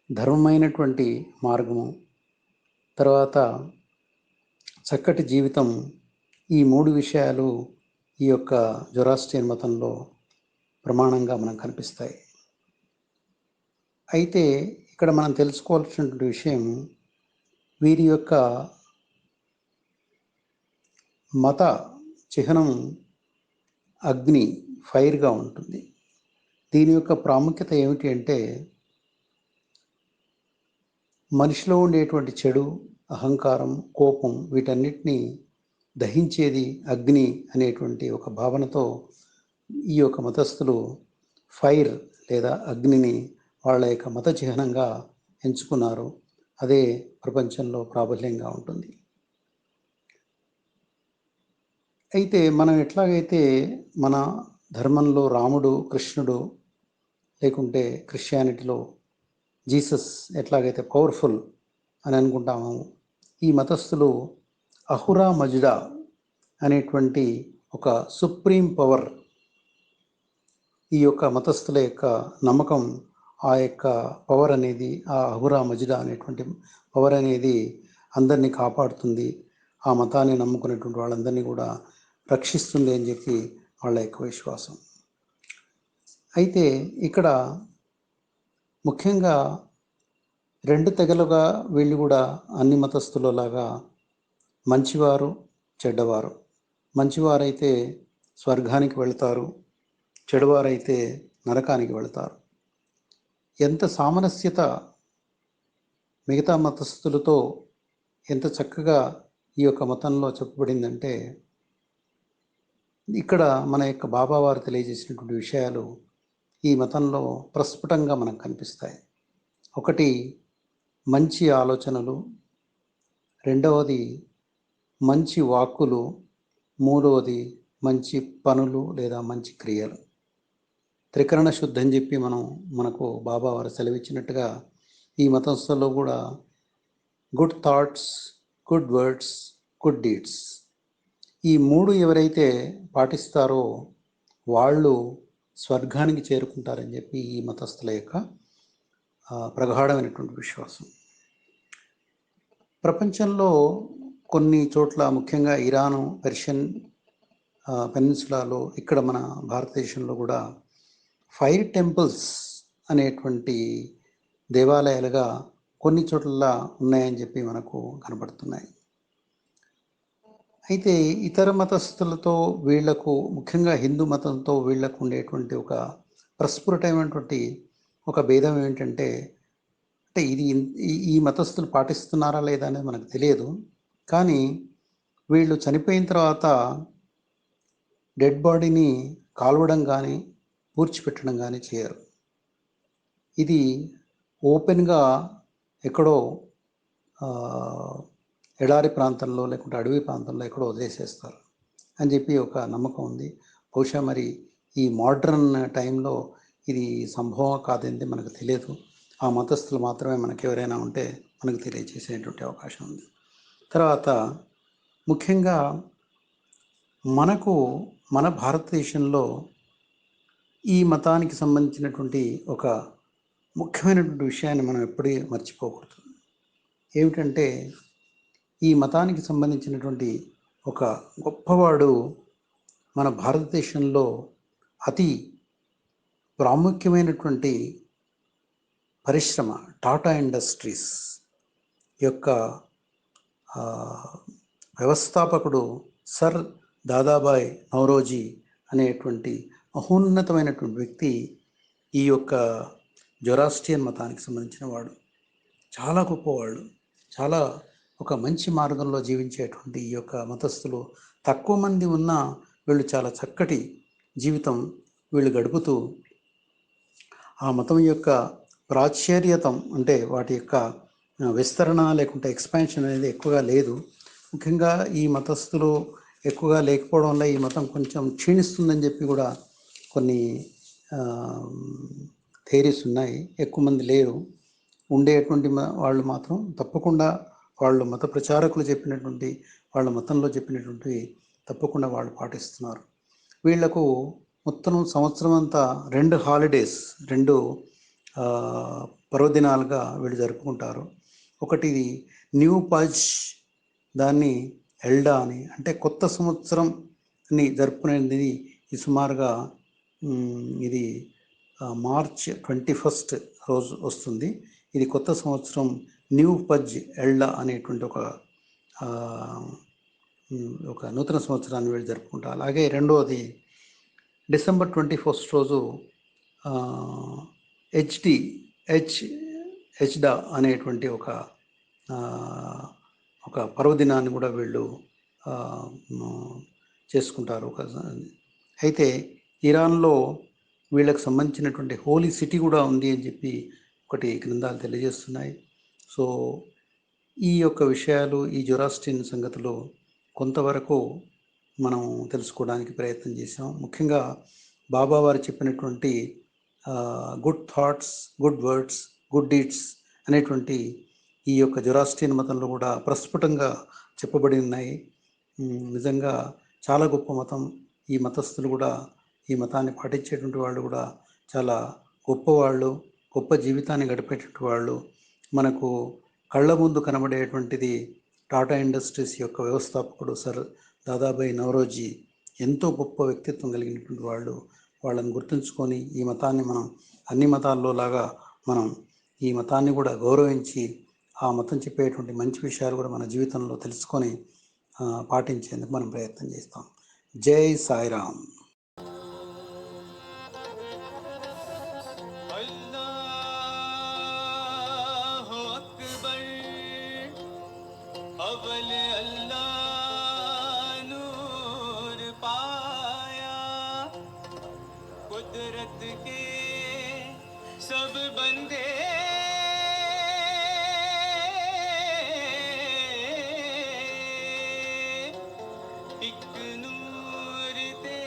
ధర్మమైనటువంటి మార్గము, తర్వాత చక్కటి జీవితం, ఈ 3 విషయాలు ఈ యొక్క జొరాస్ట్రియన్ మతంలో ప్రమాణంగా మనకు కనిపిస్తాయి. అయితే ఇక్కడ మనం తెలుసుకోవాల్సినటువంటి విషయం, వీరి యొక్క మత చిహ్నం అగ్ని, ఫైర్గా ఉంటుంది. దీని యొక్క ప్రాముఖ్యత ఏమిటి అంటే, మనిషిలో ఉండేటువంటి చెడు, అహంకారం, కోపం వీటన్నిటినీ దహించేది అగ్ని అనేటువంటి ఒక భావనతో ఈ యొక్క మతస్థులు ఫైర్ లేదా అగ్నిని వాళ్ళ యొక్క మత చిహ్నంగా ఎంచుకున్నారు. అదే ప్రపంచంలో ప్రాబల్యంగా ఉంటుంది. అయితే మనం ఎట్లాగైతే మన ధర్మంలో రాముడు, కృష్ణుడు, లేకుంటే క్రిస్టియానిటీలో జీసస్ ఎట్లాగైతే పవర్ఫుల్ అని అనుకుంటాము, ఈ మతస్థులు అహురా మజ్డా అనేటువంటి ఒక సుప్రీం పవర్, ఈ యొక్క మతస్థుల యొక్క నమ్మకం, ఆ యొక్క పవర్ అనేది, ఆ అహురా మజ్డా అనేటువంటి పవర్ అనేది అందరినీ కాపాడుతుంది, ఆ మతాన్ని నమ్ముకునేటువంటి వాళ్ళందరినీ కూడా రక్షిస్తుంది అని చెప్పి వాళ్ళ యొక్క విశ్వాసం. అయితే ఇక్కడ ముఖ్యంగా రెండు తెగలుగా వీళ్ళు కూడా అన్ని మతస్థులలాగా మంచివారు, చెడ్డవారు. మంచివారైతే స్వర్గానికి వెళతారు, చెడువారైతే నరకానికి వెళతారు. ఎంత సామరస్యత మిగతా మతస్థులతో ఎంత చక్కగా ఈ యొక్క మతంలో చెప్పబడిందంటే, ఇక్కడ మన యొక్క బాబావారు తెలియజేసినటువంటి విషయాలు ఈ మతంలో ప్రస్ఫుటంగా మనకు కనిపిస్తాయి. ఒకటి మంచి ఆలోచనలు, రెండవది మంచి వాక్కులు, మూడవది మంచి పనులు లేదా మంచి క్రియలు. త్రికరణ శుద్ధి అని చెప్పి మనకు బాబావారు సెలవిచ్చినట్టుగా ఈ మతస్థుల్లో కూడా good thoughts, good words, good deeds, ఈ మూడు ఎవరైతే పాటిస్తారో వాళ్ళు స్వర్గానికి చేరుకుంటారని చెప్పి ఈ మతస్థుల యొక్క ప్రగాఢమైనటువంటి విశ్వాసం. ప్రపంచంలో కొన్ని చోట్ల, ముఖ్యంగా ఇరాను, పెర్షియన్ పెనిన్సులాలో, ఇక్కడ మన భారతదేశంలో కూడా ఫైర్ టెంపుల్స్ అనేటువంటి దేవాలయాలుగా కొన్ని చోట్ల ఉన్నాయని చెప్పి మనకు కనబడుతున్నాయి. అయితే ఇతర మతస్థులతో వీళ్లకు, ముఖ్యంగా హిందూ మతంతో వీళ్లకు ఉండేటువంటి ఒక ప్రస్ఫుటమైనటువంటి ఒక భేదం ఏంటంటే, ఇది ఈ మతస్థులు పాటిస్తున్నారా లేదా అనేది మనకు తెలియదు, కానీ వీళ్ళు చనిపోయిన తర్వాత డెడ్ బాడీని కాల్వడం కానీ పూడ్చిపెట్టడం కానీ చేయరు. ఇది ఓపెన్గా ఎక్కడో ఎడారి ప్రాంతంలో లేకుంటే అడవి ప్రాంతంలో ఎక్కడో వదిలేసేస్తారు అని చెప్పి ఒక నమ్మకం ఉంది. బహుశా మరి ఈ మోడ్రన్ టైంలో ఇది సంభవం కాదంటే మనకు తెలియదు. ఆ మతస్థులు మాత్రమే మనకు ఎవరైనా ఉంటే మనకు తెలియజేసేటువంటి అవకాశం ఉంది. తర్వాత ముఖ్యంగా మన భారతదేశంలో ఈ మతానికి సంబంధించినటువంటి ఒక ముఖ్యమైనటువంటి విషయాన్ని మనం ఎప్పుడూ మర్చిపోకూడదు. ఏమిటంటే, ఈ మతానికి సంబంధించినటువంటి ఒక గొప్పవాడు మన భారతదేశంలో అతి ప్రాముఖ్యమైనటువంటి పరిశ్రమ టాటా ఇండస్ట్రీస్ యొక్క వ్యవస్థాపకుడు సర్ దాదాబాయ్ నౌరోజీ అనేటువంటి మహోన్నతమైనటువంటి వ్యక్తి ఈ యొక్క జొరాస్ట్రియన్ మతానికి సంబంధించిన వాడు. చాలా గొప్పవాళ్ళు, చాలా ఒక మంచి మార్గంలో జీవించేటువంటి ఈ యొక్క మతస్థులు తక్కువ మంది ఉన్నా వీళ్ళు చాలా చక్కటి జీవితం వీళ్ళు గడుపుతూ ఆ మతం యొక్క ప్రాచుర్యతం, అంటే వాటి యొక్క విస్తరణ లేకుంటే ఎక్స్పాన్షన్ అనేది ఎక్కువగా లేదు. ముఖ్యంగా ఈ మతస్థులు ఎక్కువగా లేకపోవడం వల్ల ఈ మతం కొంచెం క్షీణిస్తుందని చెప్పి కూడా కొన్ని థియరీస్ ఉన్నాయి. ఎక్కువ మంది లేరు. ఉండేటువంటి వాళ్ళు మాత్రం తప్పకుండా వాళ్ళు మత ప్రచారకులు చెప్పినటువంటి, వాళ్ళ మతంలో చెప్పినటువంటి తప్పకుండా వాళ్ళు పాటిస్తున్నారు. వీళ్లకు మొత్తం సంవత్సరం అంతా 2 హాలిడేస్, 2 పర్వదినాలుగా వీళ్ళు జరుపుకుంటారు. ఒకటి న్యూ పజ్, దాన్ని ఎల్డా అని, అంటే కొత్త సంవత్సరంని జరుపుకునేది. ఈ సుమారుగా ఇది మార్చ్ 21 రోజు వస్తుంది. ఇది కొత్త సంవత్సరం, న్యూ పజ్ ఎల్డా అనేటువంటి ఒక నూతన సంవత్సరాన్ని వీళ్ళు జరుపుకుంటారు. అలాగే రెండవది డిసెంబర్ 21 రోజు హెచ్డా అనేటువంటి ఒక పర్వదినాన్ని కూడా వీళ్ళు ఆ, చేసుకుంటారు. అయితే ఇరాన్లో వీళ్ళకి సంబంధించినటువంటి హోలీ సిటీ కూడా ఉంది అని చెప్పి ఒకటి గ్రంథాలు తెలియజేస్తున్నాయి. సో ఈ యొక్క విషయాలు, ఈ జొరాస్ట్రియన్ సంగతులు కొంతవరకు మనం తెలుసుకోవడానికి ప్రయత్నం చేసాం. ముఖ్యంగా బాబా వారు చెప్పినటువంటి good thoughts, good words, good deeds అనేటువంటి ఈ యొక్క జొరాస్ట్రియన్ మతంలో కూడా ప్రస్ఫుటంగా చెప్పబడి ఉన్నాయి. నిజంగా చాలా గొప్ప మతం. ఈ మతస్థులు కూడా, ఈ మతాన్ని పాటించేటువంటి వాళ్ళు కూడా చాలా గొప్పవాళ్ళు, గొప్ప జీవితాన్ని గడిపేటువంటి వాళ్ళు. మనకు కళ్ళ ముందు కనబడేటువంటిది టాటా ఇండస్ట్రీస్ యొక్క వ్యవస్థాపకుడు సర్ దాదాభాయ్ నౌరోజీ. ఎంతో గొప్ప వ్యక్తిత్వం కలిగినటువంటి వాళ్ళు. వాళ్ళని గుర్తుంచుకొని ఈ మతాన్ని మనం అన్ని మతాల్లో లాగా మనం ఈ మతాన్ని కూడా గౌరవించి ఆ మతం చెప్పేటువంటి మంచి విషయాలు కూడా మన జీవితంలో తెలుసుకొని పాటించేందుకు మనం ప్రయత్నం చేస్తాం. జై సాయిరామ్. कुदरत के सब बंदे एक नूर ते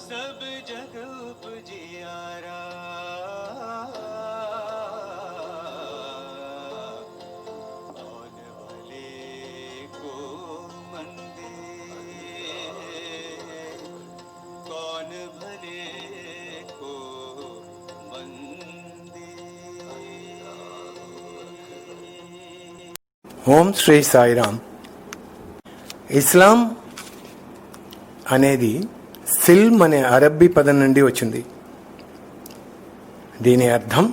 सब जग उपजियारा कौन भले को मंदे कौन भले को मंदे. ఓం శ్రీ సాయిరామ్. ఇస్లాం అనేది సిల్మ్ అనే అరబ్బీ పదం నుండి వచ్చింది. దీని అర్థం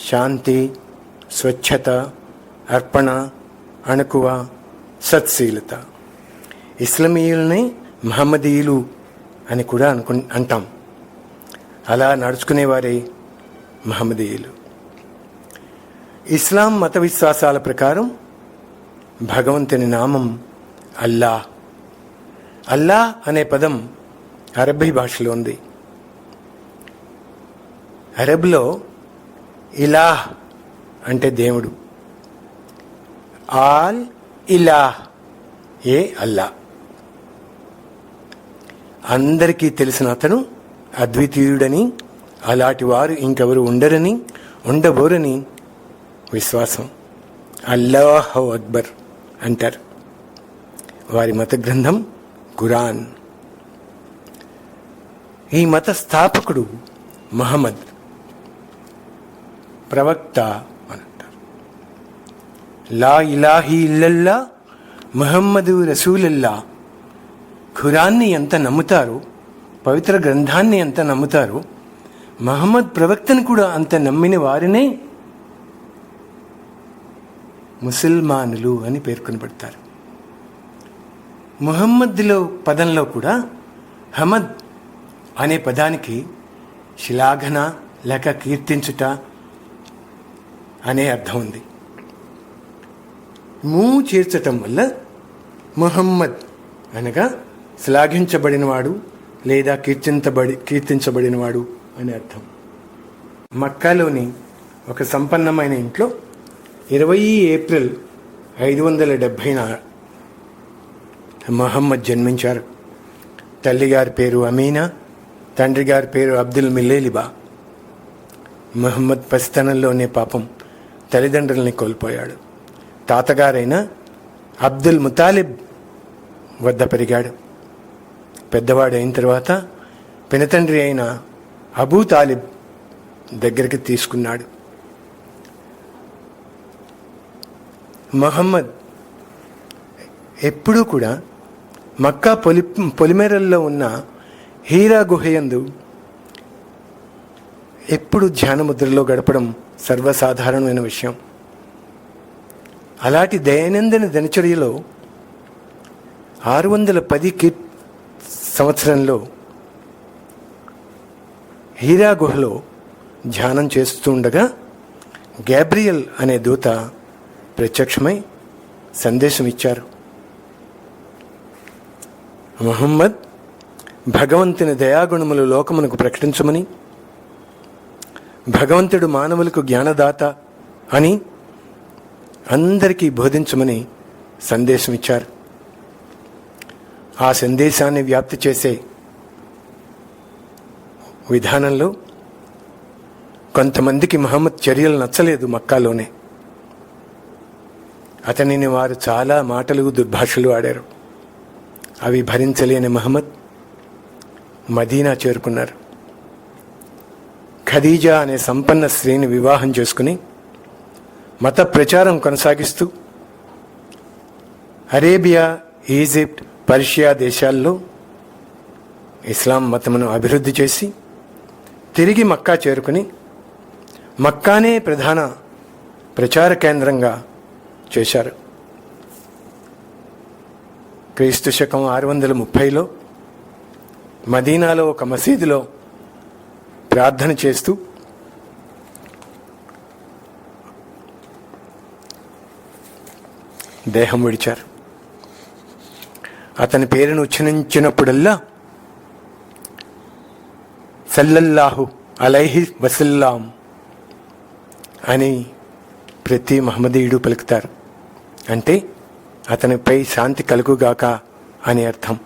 శాంతి, స్వచ్ఛత, అర్పణ, అణకువ, సత్శీలత. ఇస్లామీయుల్ని మహమ్మదీయులు అని కూడా అంటాం. అలా నడుచుకునేవారే మహమ్మదీయులు. ఇస్లాం మత విశ్వాసాల ప్రకారం భగవంతుని నామం అల్లా. అల్లా అనే పదం అరబ్బీ భాషలో ఉంది. అరబ్లో ఇలాహ్ అంటే దేవుడు, ఆల్ ఇలాహ్ ఏ అల్లా. అందరికీ తెలిసిన అతను అద్వితీయుడని, అలాంటి వారు ఇంకెవరు ఉండరని, ఉండబోరని విశ్వాసం. అల్లాహు అక్బర్ అంటారు. వారి మత గ్రంథం ఖురాన్. ఈ మత స్థాపకుడు ముహమ్మద్, ప్రవక్త అని అంటారు. లా ఇలాహి ఇల్లల్లా ముహమ్మదు రసూలల్లా. ఖురాన్ని ఎంత నమ్ముతారో, పవిత్ర గ్రంథాన్ని ఎంత నమ్ముతారో, మహమ్మద్ ప్రవక్తను కూడా అంత నమ్మిన వారినే ముసల్మానులు అని పేర్కొనబడతారు. ముహమ్మద్లో పదంలో కూడా హమద్ అనే పదానికి శ్లాఘన లేక కీర్తించుట అనే అర్థం ఉంది. మూ చేర్చటం వల్ల ముహమ్మద్ అనగా శ్లాఘించబడినవాడు లేదా కీర్తించబడినవాడు అని అర్థం. మక్కాలోని ఒక సంపన్నమైన ఇంట్లో 20 ఏప్రిల్ 570 మహమ్మద్ జన్మించారు. తల్లిగారి పేరు అమీనా, తండ్రి గారి పేరు అబ్దుల్ మిల్లేలిబా. మహమ్మద్ పసితనంలోనే పాపం తల్లిదండ్రుల్ని కోల్పోయాడు. తాతగారైన అబ్దుల్ ముతాలిబ్ వద్ద పెరిగాడు. పెద్దవాడు అయిన తర్వాత పినతండ్రి అయిన అబూ తాలిబ్ దగ్గరికి తీసుకున్నాడు. మహమ్మద్ ఎప్పుడూ కూడా మక్కా పొలిమేరల్లో ఉన్న హీరా గుహయందు ఎప్పుడు ధ్యానముద్రలో గడపడం సర్వసాధారణమైన విషయం. అలాంటి దైనందిన దినచర్యలో 610 సంవత్సరంలో హీరా గుహలో ధ్యానం చేస్తూ ఉండగా గ్యాబ్రియల్ అనే దూత ప్రత్యక్షమై సందేశం ఇచ్చారు. ముహమ్మద్ భగవంతుని దయాగుణములు లోకమునకు ప్రకటించమని, భగవంతుడు మానవులకు జ్ఞానదాత అని అందరికీ బోధించమని సందేశం ఇచ్చారు. ఆ సందేశాన్ని వ్యాప్తి చేసే విధానంలో కొంతమందికి మహమ్మద్ చర్యలు నచ్చలేదు. మక్కాలోనే అతనిని వారు చాలా మాటలు దుర్భాషలు ఆడారు. అవి భరించలేని మహమ్మద్ మదీనా చేరుకున్నారు. ఖదీజా అనే సంపన్న స్త్రీని వివాహం చేసుకుని మత ప్రచారం కొనసాగిస్తూ అరేబియా, ఈజిప్ట్, పర్షియా దేశాల్లో ఇస్లాం మతమును అభివృద్ధి చేసి తిరిగి మక్కా చేరుకుని మక్కానే ప్రధాన ప్రచార కేంద్రంగా చేశారు. క్రీస్తు శకం 630లో మదీనాలో ఒక మసీదులో ప్రార్థన చేస్తూ దేహం విడిచారు. అతని పేరును ఉచ్చరించినప్పుడల్లా సల్లల్లాహు అలైహి వసల్లాం అని ప్రతి మహమ్మదీయుడు పలుకుతారు. అంటే అతనిపై శాంతి కలుగుగాక అని అర్థం.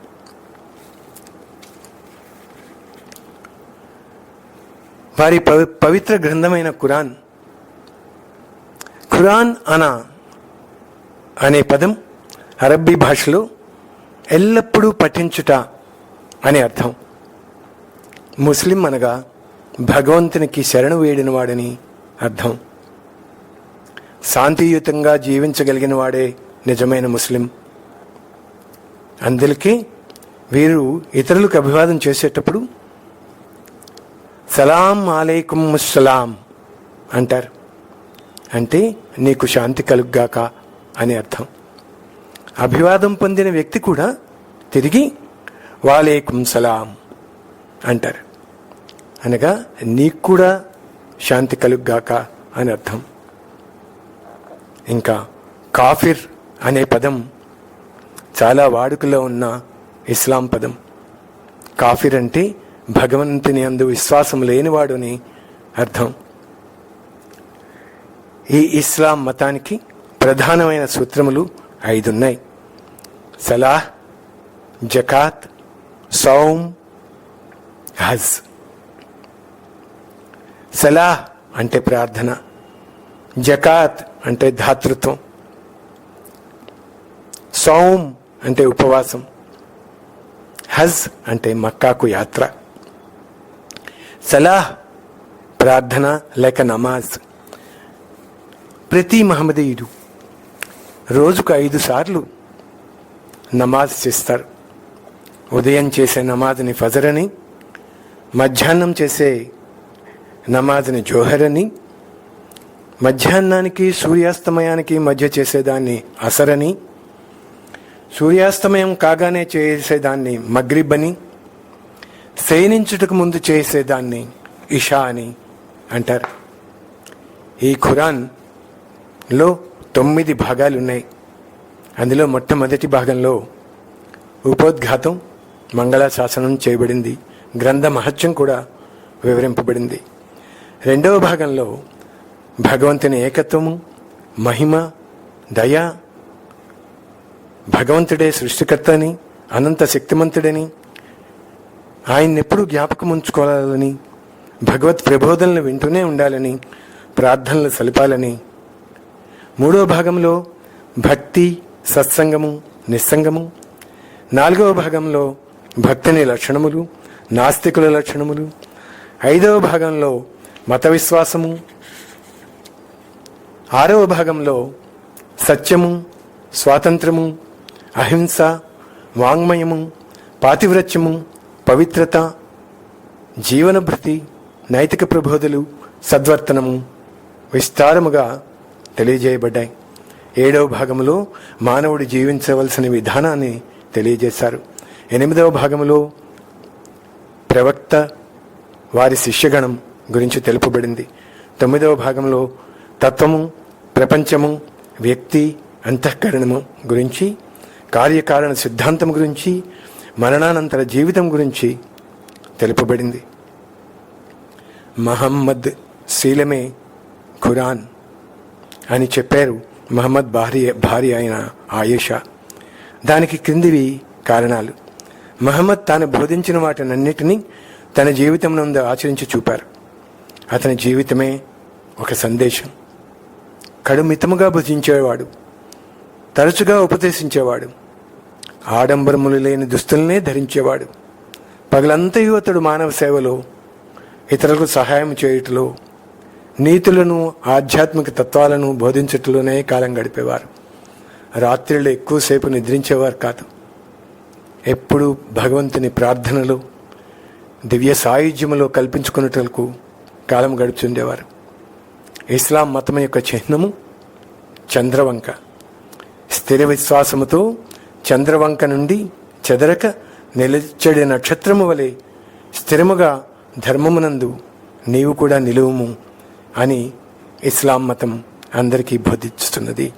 వారి పవిత్ర గ్రంథమైన ఖురాన్ అనే పదం అరబ్బీ భాషలో ఎల్లప్పుడూ పఠించుట అని అర్థం. ముస్లిం అనగా భగవంతునికి శరణు వేడిన వాడని అర్థం. శాంతియుతంగా జీవించగలిగిన వాడే నిజమైన ముస్లిం. అందుకే వీరు ఇతరులకు అభివాదం చేసేటప్పుడు సలాం అలైకుం ముస్సలాం అంటారు. అంటే నీకు శాంతి కలుగ్గాక అని అర్థం. అభివాదం పొందిన వ్యక్తి కూడా తిరిగి వాలేకుం సలాం అంటారు. అనగా నీకు కూడా శాంతి కలుగ్గాక అని అర్థం. ఇంకా కాఫిర్ అనే పదం చాలా వాడుకలో ఉన్న ఇస్లాం పదం. కాఫిర్ అంటే భగవంతుని యందు విశ్వాసం లేనివాడు అని అర్థం. ఈ ఇస్లాం మతానికి ప్రధానమైన సూత్రములు 5 ఉన్నాయి. సలాహ్, జకాత్, సౌమ్, హజ్. సలాహ్ అంటే ప్రార్థన, జకాత్ అంటే ధాతృత్వం, సౌమ్ అంటే ఉపవాసం, హజ్ అంటే మక్కాకు యాత్ర. సలాహ్ ప్రార్థన లేక నమాజ్. ప్రతి మహమ్మదీయుడు రోజుకు 5 సార్లు నమాజ్ చేస్తారు. ఉదయం చేసే నమాజ్ని ఫజర్ అని, మధ్యాహ్నం చేసే నమాజ్ని జోహర్ అని, మధ్యాహ్నానికి సూర్యాస్తమయానికి మధ్య చేసేదాన్ని అసర్ అని, సూర్యాస్తమయం కాగానే చేసేదాన్ని మగ్రిబ్ అని, శయనించుటకు ముందు చేసేదాన్ని ఇషా అని అంటారు. ఈ ఖురాన్లో 9 భాగాలు ఉన్నాయి. అందులో మొట్టమొదటి భాగంలో ఉపోద్ఘాతం, మంగళాశాసనం చేయబడింది. గ్రంథ మహత్యం కూడా వివరింపబడింది. రెండవ భాగంలో భగవంతుని ఏకత్వము, మహిమ, దయ, భగవంతుడే సృష్టికర్త అని, అనంత శక్తిమంతుడని, ఆయన్ని ఎప్పుడూ జ్ఞాపకం ఉంచుకోవాలని, భగవత్ ప్రబోధనలు వింటూనే ఉండాలని, ప్రార్థనలు సలిపాలని. మూడవ భాగంలో భక్తి, సత్సంగము, నిస్సంగము. నాలుగవ భాగంలో భక్తిని లక్షణములు, నాస్తికుల లక్షణములు. 5వ భాగంలో మత విశ్వాసము. 6వ భాగంలో సత్యము, స్వాతంత్రము, అహింస, వాంగ్మయము, పాతివ్రత్యము, పవిత్రత, జీవనభృతి, నైతిక ప్రబోధలు, సద్వర్తనము విస్తారముగా తెలియజేయబడ్డాయి. 7వ భాగంలో మానవుడు జీవించవలసిన విధానాన్ని తెలియజేశారు. 8వ భాగంలో ప్రవక్త, వారి శిష్యగణం గురించి తెలుపబడింది. 9వ భాగంలో తత్వము, ప్రపంచము, వ్యక్తి, అంతఃకరణము గురించి, కార్యకారణ సిద్ధాంతం గురించి, మరణానంతర జీవితం గురించి తెలుపబడింది. మహమ్మద్ శీలమే ఖురాన్ అని చెప్పారు మహమ్మద్ భార్య అయిన ఆయేషా. దానికి క్రిందివి కారణాలు. మహమ్మద్ తాను బోధించిన వాటినన్నిటినీ తన జీవితం నందు ఆచరించి చూపారు. అతని జీవితమే ఒక సందేశం. కడుమితముగా భుజించేవాడు, తరచుగా ఉపదేశించేవాడు, ఆడంబరములు లేని దుస్తులనే ధరించేవాడు. పగలంతయు అతడు మానవ సేవలో, ఇతరులకు సహాయం చేయుటలో, నీతులను ఆధ్యాత్మిక తత్వాలను బోధించటంలోనే కాలం గడిపేవారు. రాత్రిలో ఎక్కువసేపు నిద్రించేవారు కాదు. ఎప్పుడూ భగవంతుని ప్రార్థనలో, దివ్య సాయుధ్యములో కల్పించుకున్నట్లకు కాలం గడుపుతుండేవారు. ఇస్లాం మతం యొక్క చిహ్నము చంద్రవంక. స్థిర విశ్వాసముతో చంద్రవంక నుండి చెదరక నిలచడి నక్షత్రము వలె స్థిరముగా ధర్మమునందు నీవు కూడా నిలువుము అని ఇస్లాం మతం అందరికీ బోధిస్తున్నది.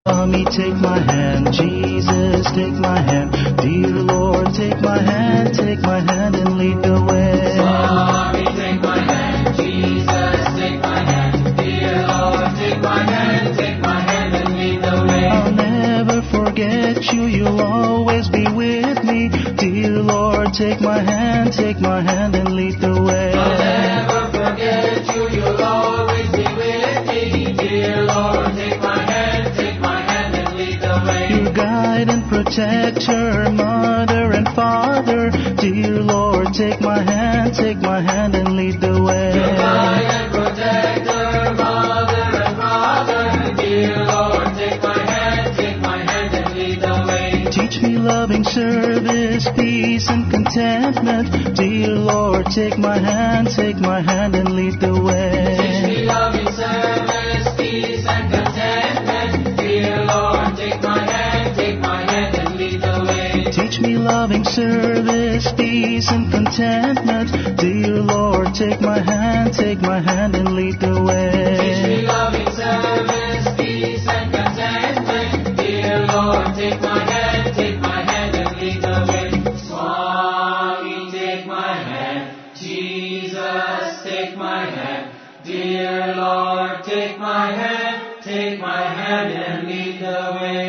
Mommy, take my hand, Jesus, take my hand, dear Lord, take my hand and lead the way. Mommy, take my hand, Jesus, take my hand, dear Lord, take my hand and lead the way. I'll never forget you, you'll always be with me, dear Lord, take my hand and lead the way. I'll never forget you, you'll always be with me, dear Lord, take my hand and lead the way. Your guide and protector, mother and father, dear Lord, take my hand and lead the way. Your guide and protector, mother and father, dear Lord, take my hand and lead the way. Teach me loving service, peace and contentment, dear Lord, take my hand and lead the way. Teach me loving service, peace and contentment, dear Lord, take my hand and lead the way. Teach me loving service, peace and contentment, dear Lord, take my hand and lead the way. Teach me loving service, peace and contentment, dear Lord, take my hand and lead the way. Swami, take my hand, Jesus, take my hand, dear Lord, take my hand and lead the way.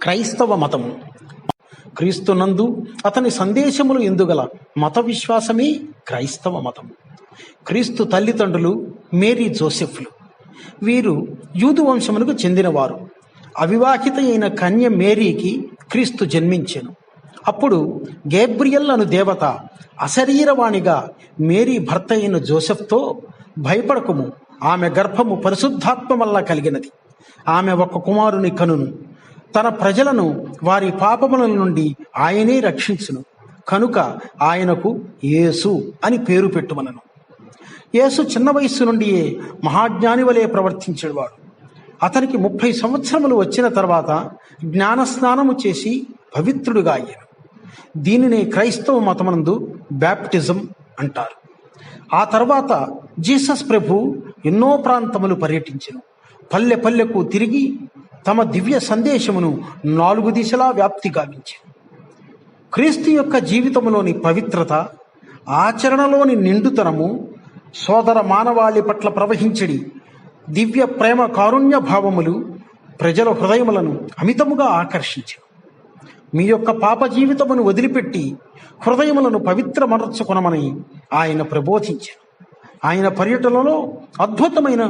క్రైస్తవ మతము క్రీస్తునందు అతని సందేశములు ఎందుగల మత విశ్వాసమే క్రైస్తవ మతం. క్రీస్తు తల్లిదండ్రులు మేరీ జోసెఫ్లు. వీరు యూదు వంశమునకు చెందినవారు. అవివాహిత అయిన కన్య మేరీకి క్రీస్తు జన్మించెను. అప్పుడు గేబ్రియల్ అను దేవత అశరీరవాణిగా మేరీ భర్త అయిన జోసెఫ్తో, భయపడకుము, ఆమె గర్భము పరిశుద్ధాత్మ వల్ల కలిగినది. ఆమె ఒక కుమారుని కనును. తన ప్రజలను వారి పాపముల నుండి ఆయనే రక్షించును. కనుక ఆయనకు యేసు అని పేరు పెట్టుమనను. యేసు చిన్న వయస్సు నుండియే మహాజ్ఞాని వలె ప్రవర్తించేవాడు. అతనికి 30 సంవత్సరములు వచ్చిన తర్వాత జ్ఞానస్నానము చేసి పవిత్రుడుగా అయ్యాడు. దీనినే క్రైస్తవ మతమందు బ్యాప్టిజం అంటారు. ఆ తర్వాత జీసస్ ప్రభు ఎన్నో ప్రాంతములు పర్యటించెను. పల్లె పల్లెకు తిరిగి తమ దివ్య సందేశమును 4 దిశలా వ్యాప్తి గావించెను. క్రీస్తు యొక్క జీవితంలోని పవిత్రత, ఆచరణలోని నిండుతనము, సోదర మానవాళి పట్ల ప్రవహించడి దివ్య ప్రేమ కారుణ్య భావములు ప్రజల హృదయములను అమితముగా ఆకర్షించెను. మీ యొక్క పాప జీవితమును వదిలిపెట్టి హృదయములను పవిత్రమనర్చుకొనమని ఆయన ప్రబోధించెను. ఆయన పర్యటనలో అద్భుతమైన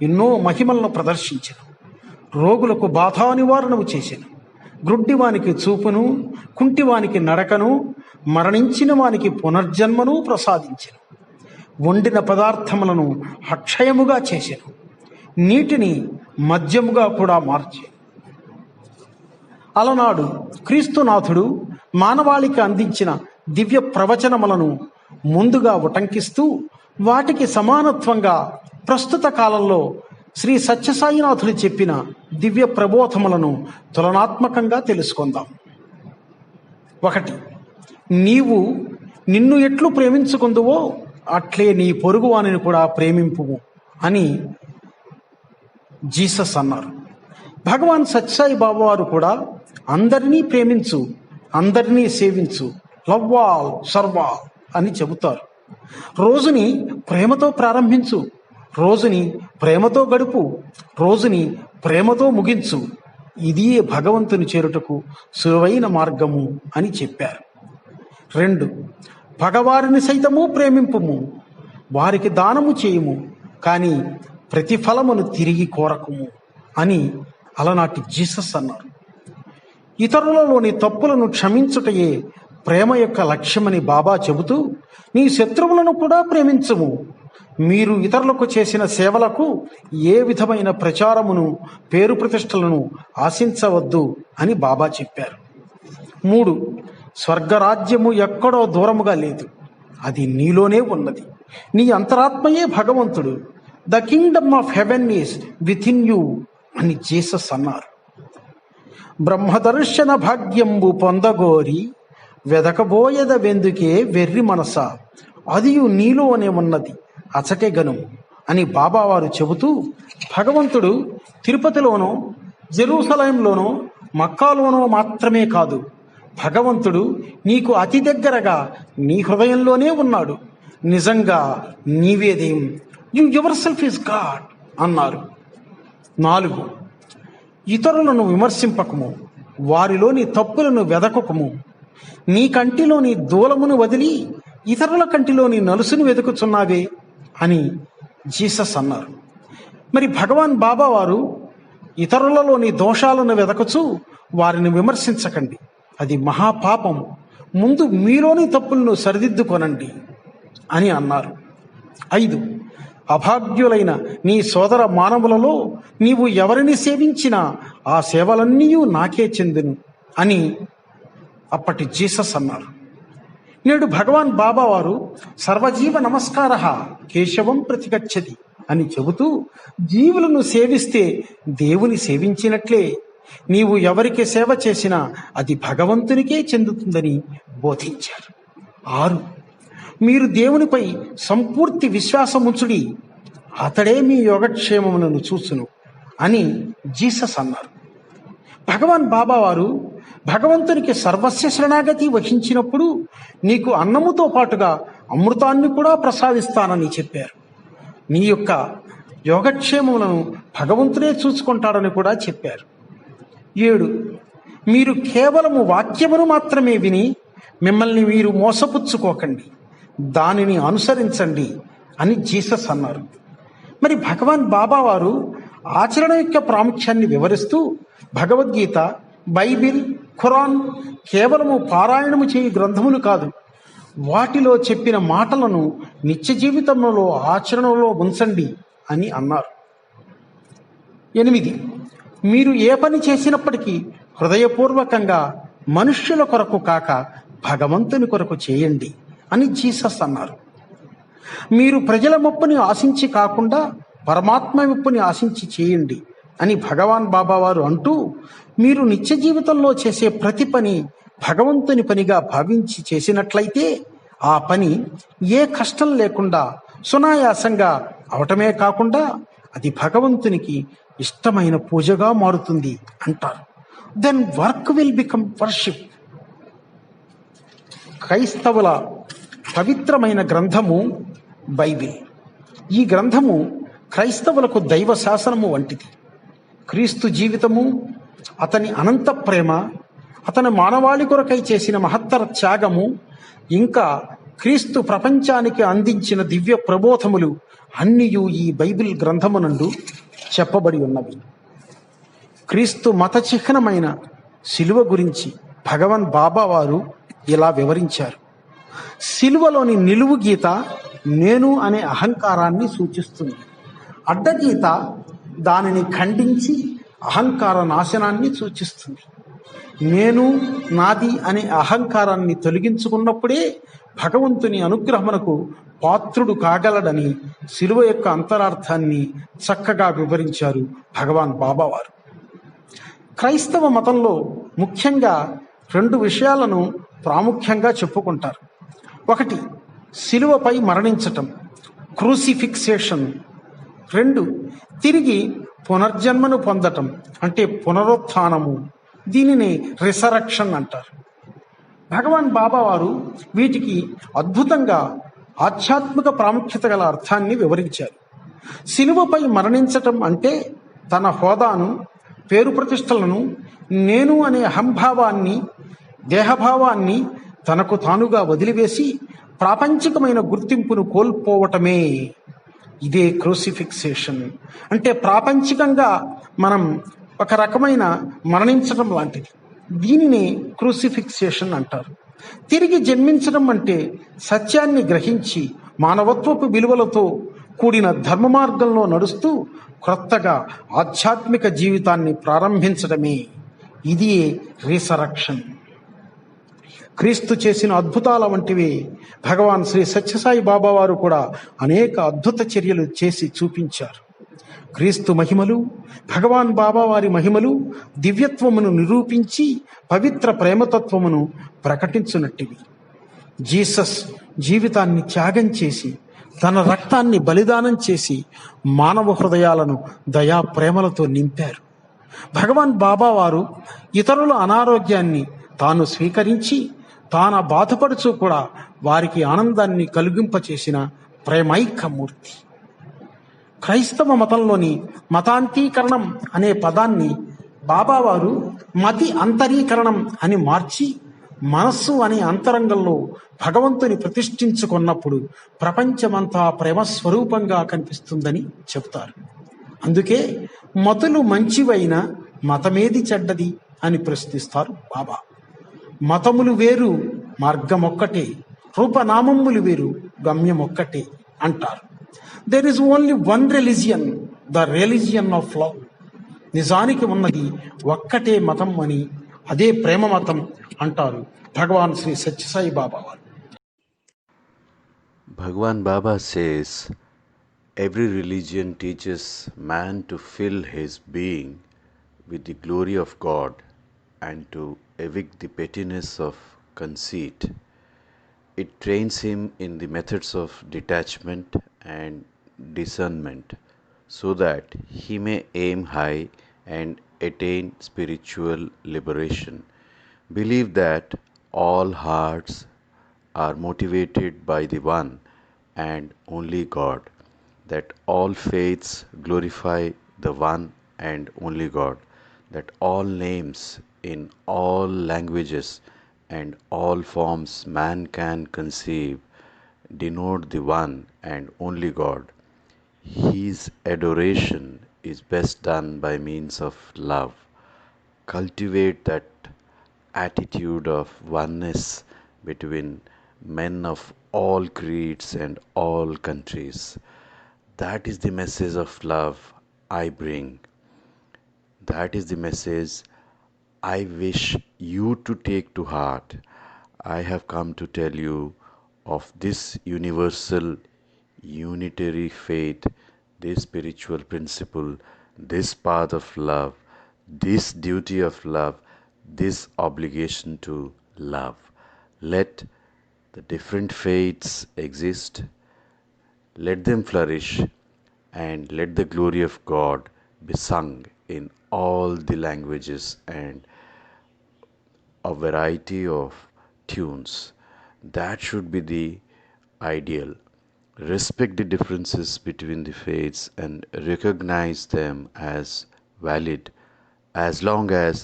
ఎన్నో మహిమలను ప్రదర్శించెను. రోగులకు బాధా నివారణము చేసెను. గ్రుడ్డివానికి చూపును, కుంటివానికి నడకను, మరణించిన వానికి పునర్జన్మను ప్రసాదించెను. వండిన పదార్థములను అక్షయముగా చేసెను. నీటిని మద్యముగా కూడా మార్చెను. అలనాడు క్రీస్తునాథుడు మానవాళికి అందించిన దివ్య ప్రవచనములను ముందుగా ఉటంకిస్తూ వాటికి సమానత్వంగా ప్రస్తుత కాలంలో శ్రీ సత్యసాయినాథుడు చెప్పిన దివ్య ప్రబోధములను తులనాత్మకంగా తెలుసుకుందాం. 1. నీవు నిన్ను ఎట్లు ప్రేమించుకుందువో అట్లే నీ పొరుగువానిని కూడా ప్రేమింపుము అని జీసస్ అన్నారు. భగవాన్ సత్యసాయి బాబా వారు కూడా అందరినీ ప్రేమించు, అందరినీ సేవించు, లవ్ ఆల్ సర్వ్ ఆల్ అని చెబుతారు. రోజుని ప్రేమతో ప్రారంభించు, రోజుని ప్రేమతో గడుపు, రోజుని ప్రేమతో ముగించు. ఇది భగవంతుని చేరుటకు సులువైన మార్గము అని చెప్పారు. 2, పగవారిని సైతము ప్రేమింపుము, వారికి దానము చేయుము, కానీ ప్రతిఫలమును తిరిగి కోరకుము అని అలనాటి జీసస్ అన్నారు. ఇతరులలోని తప్పులను క్షమించుటయే ప్రేమ యొక్క లక్ష్యమని బాబా చెబుతూ, నీ శత్రువులను కూడా ప్రేమించుము, మీరు ఇతరులకు చేసిన సేవలకు ఏ విధమైన ప్రచారమును పేరు ప్రతిష్టలను ఆశించవద్దు అని బాబా చెప్పారు. 3, స్వర్గరాజ్యము ఎక్కడో దూరముగా లేదు, అది నీలోనే ఉన్నది. నీ అంతరాత్మయే భగవంతుడు. The Kingdom of haven is with in you అని జీసస్ అన్నారు. బ్రహ్మదర్శన భాగ్యంబు పొందగోరి వెదకబోయద వెందుకే వెర్రి మనస, అదియు నీలోనే ఉన్నది అచటే గనుము అని బాబావారు చెబుతూ, భగవంతుడు తిరుపతిలోనో జెరూసలేంలోనో మక్కాలోనో మాత్రమే కాదు, భగవంతుడు నీకు అతి దగ్గరగా నీ హృదయంలోనే ఉన్నాడు. నిజంగా నీవే దైవం, you your self is God అన్నారు. 4, ఇతరులను విమర్శింపకము, వారిలోని తప్పులను వెదకకము. నీ కంటిలోని దూలమును వదిలి ఇతరుల కంటిలోని నలుసును వెతుకుచున్నావే అని జీసస్ అన్నారు. మరి భగవాన్ బాబా వారు ఇతరులలోని దోషాలను వెదకచు వారిని విమర్శించకండి, అది మహాపాపం, ముందు మీలోని తప్పులను సరిదిద్దుకొనండి అని అన్నారు. 5, అభాగ్యులైన నీ సోదర మానవులలో నీవు ఎవరిని సేవించినా ఆ సేవలన్నీ నాకే చెందును అని అప్పటి జీసస్ అన్నారు. నేడు భగవాన్ బాబా వారు సర్వజీవ నమస్కార కేశవం ప్రతిగచ్చతి అని చెబుతూ, జీవులను సేవిస్తే దేవుని సేవించినట్లే, నీవు ఎవరికి సేవ చేసినా అది భగవంతునికే చెందుతుందని బోధించారు. 6, మీరు దేవునిపై సంపూర్తి విశ్వాసముంచుడి, అతడే మీ యోగక్షేమములను చూచును అని జీసస్ అన్నారు. భగవాన్ బాబా వారు భగవంతునికి సర్వస్వ శరణాగతి వహించినప్పుడు నీకు అన్నముతో పాటుగా అమృతాన్ని కూడా ప్రసాదిస్తానని చెప్పారు. నీ యొక్క యోగక్షేమములను భగవంతుడే చూసుకుంటాడని కూడా చెప్పారు. 7, మీరు కేవలము వాక్యమును మాత్రమే విని మిమ్మల్ని మీరు మోసపుచ్చుకోకండి, దానిని అనుసరించండి అని జీసస్ అన్నారు. మరి భగవాన్ బాబా వారు ఆచరణ యొక్క ప్రాముఖ్యాన్ని వివరిస్తూ, భగవద్గీత, బైబిల్, ఖురాన్ కేవలము పారాయణము చేయి గ్రంథములు కాదు, వాటిలో చెప్పిన మాటలను నిత్య జీవితంలో ఆచరణలో ఉంచండి అని అన్నారు. 8, మీరు ఏ పని చేసినప్పటికీ హృదయపూర్వకంగా మనుష్యుల కొరకు కాక భగవంతుని కొరకు చేయండి అని జీసస్ అన్నారు. మీరు ప్రజల మెప్పుని ఆశించి కాకుండా పరమాత్మ మెప్పుని ఆశించి చేయండి అని భగవాన్ బాబా వారు అంటూ, మీరు నిత్య జీవితంలో చేసే ప్రతి పని భగవంతుని పనిగా భావించి చేసినట్లయితే ఆ పని ఏ కష్టం లేకుండా సునాయాసంగా అవటమే కాకుండా అది భగవంతునికి ఇష్టమైన పూజగా మారుతుంది అంటారు. Then work will become worship. క్రైస్తవుల పవిత్రమైన గ్రంథము బైబిల్. ఈ గ్రంథము క్రైస్తవులకు దైవ శాసనము వంటిది. క్రీస్తు జీవితము, అతని అనంత ప్రేమ, అతని మానవాళి కొరకై చేసిన మహత్తర త్యాగము, ఇంకా క్రీస్తు ప్రపంచానికి అందించిన దివ్య ప్రబోధములు అన్నీయు ఈ బైబిల్ గ్రంథమునందు చెప్పబడి ఉన్నవి. క్రీస్తు మత చిహ్నమైన శిలువ గురించి భగవాన్ బాబా వారు ఇలా వివరించారు. శిలువలోని నిలువు గీత నేను అనే అహంకారాన్ని సూచిస్తుంది. అడ్డగీత దానిని ఖండించి అహంకార నాశనాన్ని సూచిస్తుంది. నేను, నాది అనే అహంకారాన్ని తొలగించుకున్నప్పుడే భగవంతుని అనుగ్రహమునకు పాత్రుడు కాగలడని శిలువ యొక్క అంతరార్థాన్ని చక్కగా వివరించారు భగవాన్ బాబావారు. క్రైస్తవ మతంలో ముఖ్యంగా 2 విషయాలను ప్రాముఖ్యంగా చెప్పుకుంటారు. ఒకటి, శిలువపై మరణించటం, క్రూసిఫిక్సేషన్. 2, తిరిగి పునర్జన్మను పొందటం అంటే పునరుత్థానము. దీనిని రిసరక్షన్ అంటారు. భగవాన్ బాబా వారు వీటికి అద్భుతంగా ఆధ్యాత్మిక ప్రాముఖ్యత గల అర్థాన్ని వివరించారు. శిలువపై మరణించటం అంటే తన హోదాను, పేరు ప్రతిష్టలను, నేను అనే అహంభావాన్ని, దేహభావాన్ని తనకు తానుగా వదిలివేసి ప్రాపంచికమైన గుర్తింపును కోల్పోవటమే. ఇదే క్రూసిఫిక్సేషన్ అంటే ప్రాపంచికంగా మనం ఒక రకమైన మరణించడం లాంటిది. దీనినే క్రూసిఫిక్సేషన్ అంటారు. తిరిగి జన్మించడం అంటే సత్యాన్ని గ్రహించి మానవత్వపు విలువలతో కూడిన ధర్మ మార్గంలో నడుస్తూ క్రొత్తగా ఆధ్యాత్మిక జీవితాన్ని ప్రారంభించడమే. ఇది రీసరక్షన్. క్రీస్తు చేసిన అద్భుతాల వంటివి భగవాన్ శ్రీ సత్యసాయి బాబా వారు కూడా అనేక అద్భుత చర్యలు చేసి చూపించారు. క్రీస్తు మహిమలు, భగవాన్ బాబా వారి మహిమలు దివ్యత్వమును నిరూపించి పవిత్ర ప్రేమతత్వమును ప్రకటించునట్టివి. జీసస్ జీవితాన్ని త్యాగం చేసి తన రక్తాన్ని బలిదానం చేసి మానవ హృదయాలను దయా ప్రేమలతో నింపారు. భగవాన్ బాబా వారు ఇతరుల అనారోగ్యాన్ని తాను స్వీకరించి తాను బాధపడుచు కూడా వారికి ఆనందాన్ని కలిగింపచేసిన ప్రేమైకమూర్తి. క్రైస్తవ మతంలోని మతాంతీకరణం అనే పదాన్ని బాబావారు మతి అంతరీకరణం అని మార్చి మనస్సు అనే అంతరంగంలో భగవంతుని ప్రతిష్ఠించుకున్నప్పుడు ప్రపంచమంతా ప్రేమ స్వరూపంగా కనిపిస్తుందని చెప్తారు. అందుకే మతులు మంచివైన మతమేది చెడ్డది అని ప్రశ్నిస్తారు బాబా. మతములు వేరు, మార్గమొక్కటే, రూపనామములు వేరు, గమ్యమొక్కటే అంటారు. There is only one religion, the religion of love. నిజానికి ఉన్నది ఒక్కటే మతం అని, అదే ప్రేమ మతం అంటారు భగవాన్ శ్రీ సత్యసాయి బాబా వారు. Bhagwan Baba says, every religion teaches man to fill his being with the glory of God and to evict the pettiness of conceit. It trains him in the methods of detachment and discernment so that he may aim high and attain spiritual liberation. Believe that all hearts are motivated by the one and only God, that all faiths glorify the one and only God, that all names in all languages and all forms man can conceive denote the one and only God. His adoration is best done by means of love. Cultivate that attitude of oneness between men of all creeds and all countries. That is the message of love I bring. That is the message I wish you to take to heart. I have come to tell you of this universal unitary faith, this spiritual principle, this path of love, this duty of love, this obligation to love. Let the different faiths exist, let them flourish, and let the glory of God be sung in all the languages and a variety of tunes. That should be the ideal. Respect the differences between the faiths and recognize them as valid as long as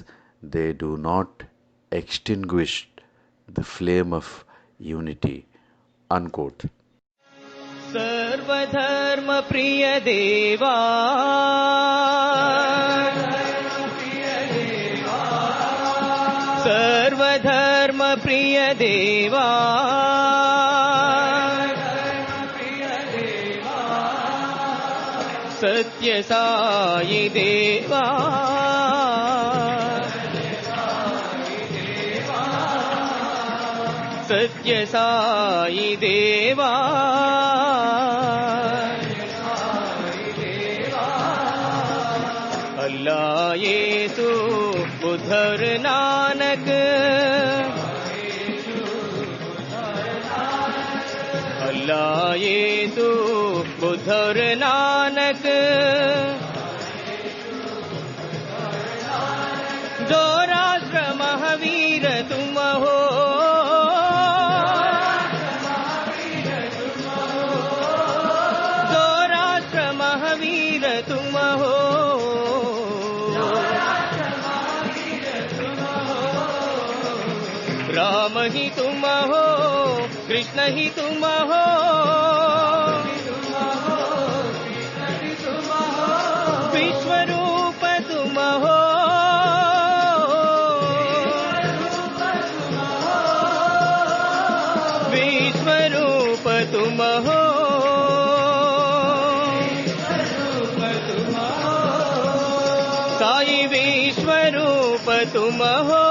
they do not extinguish the flame of unity. Unquote. सर्वधर्म प्रिय देवा सर्वधर्म प्रिय देवा सत्य साई देवा सत्य साई देवा अल्लाह येसु बुद्धर नानक अल्लाह येसु बुद्ध और नानक दो राष्ट्र महावीर तुम हो दो राष्ट्र महावीर तुम हो राम ही तुम हो कृष्ण ही तुम हो विश्वरूप तुम हो विश्वरूप तुम हो साई विश्वरूप तुम हो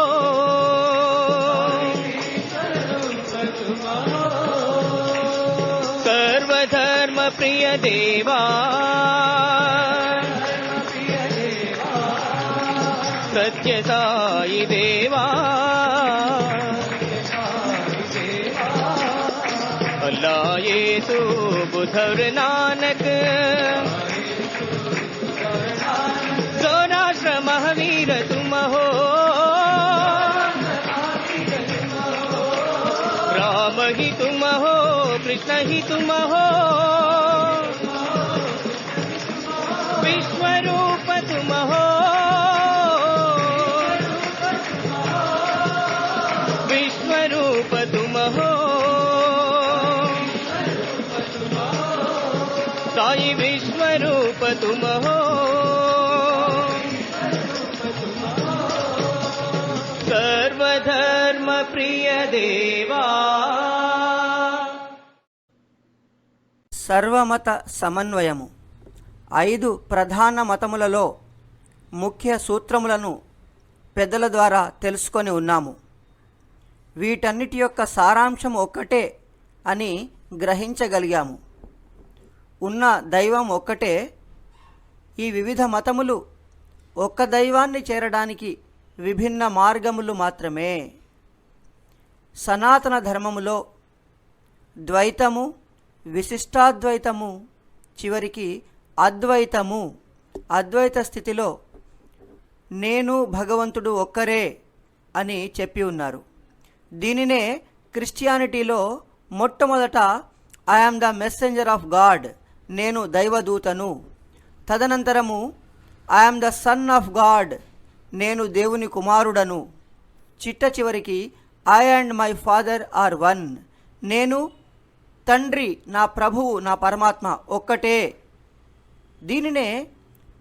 सर्वधर्म प्रिय देवा सत्य साई देवा अल्लाह येसु बुद्ध और नानक दो राष्ट्र महावीर तुम हो राम ही तुम हो कृष्ण ही तुम हो विश्वरूप तुम हो विश्वरूप तुम हो साई विश्वरूप तुम हो सर्वधर्म प्रिय देवा సర్వమత సమన్వయము 5 ప్రధాన మతములలో ముఖ్య సూత్రములను పెద్దల ద్వారా తెలుసుకొని ఉన్నాము. వీటన్నిటి యొక్క సారాంశం ఒక్కటే అని గ్రహించగలిగాము. ఉన్న దైవం ఒక్కటే. ఈ వివిధ మతములు ఒక్క దైవాన్ని చేరడానికి విభిన్న మార్గములు మాత్రమే. సనాతన ధర్మములో ద్వైతము, విశిష్టాద్వైతము, చివరికి అద్వైతము, అద్వైత స్థితిలో నేను భగవంతుడు ఒక్కరే అని చెప్పి ఉన్నారు. దీనినే క్రిస్టియానిటీలో మొట్టమొదట I am the messenger of God, నేను దైవదూతను. తదనంతరము I am the son of God, నేను దేవుని కుమారుడను. చిట్ట చివరికి I and my father are one, నేను తండ్రి, నా ప్రభువు, నా పరమాత్మ ఒక్కటే. దీనినే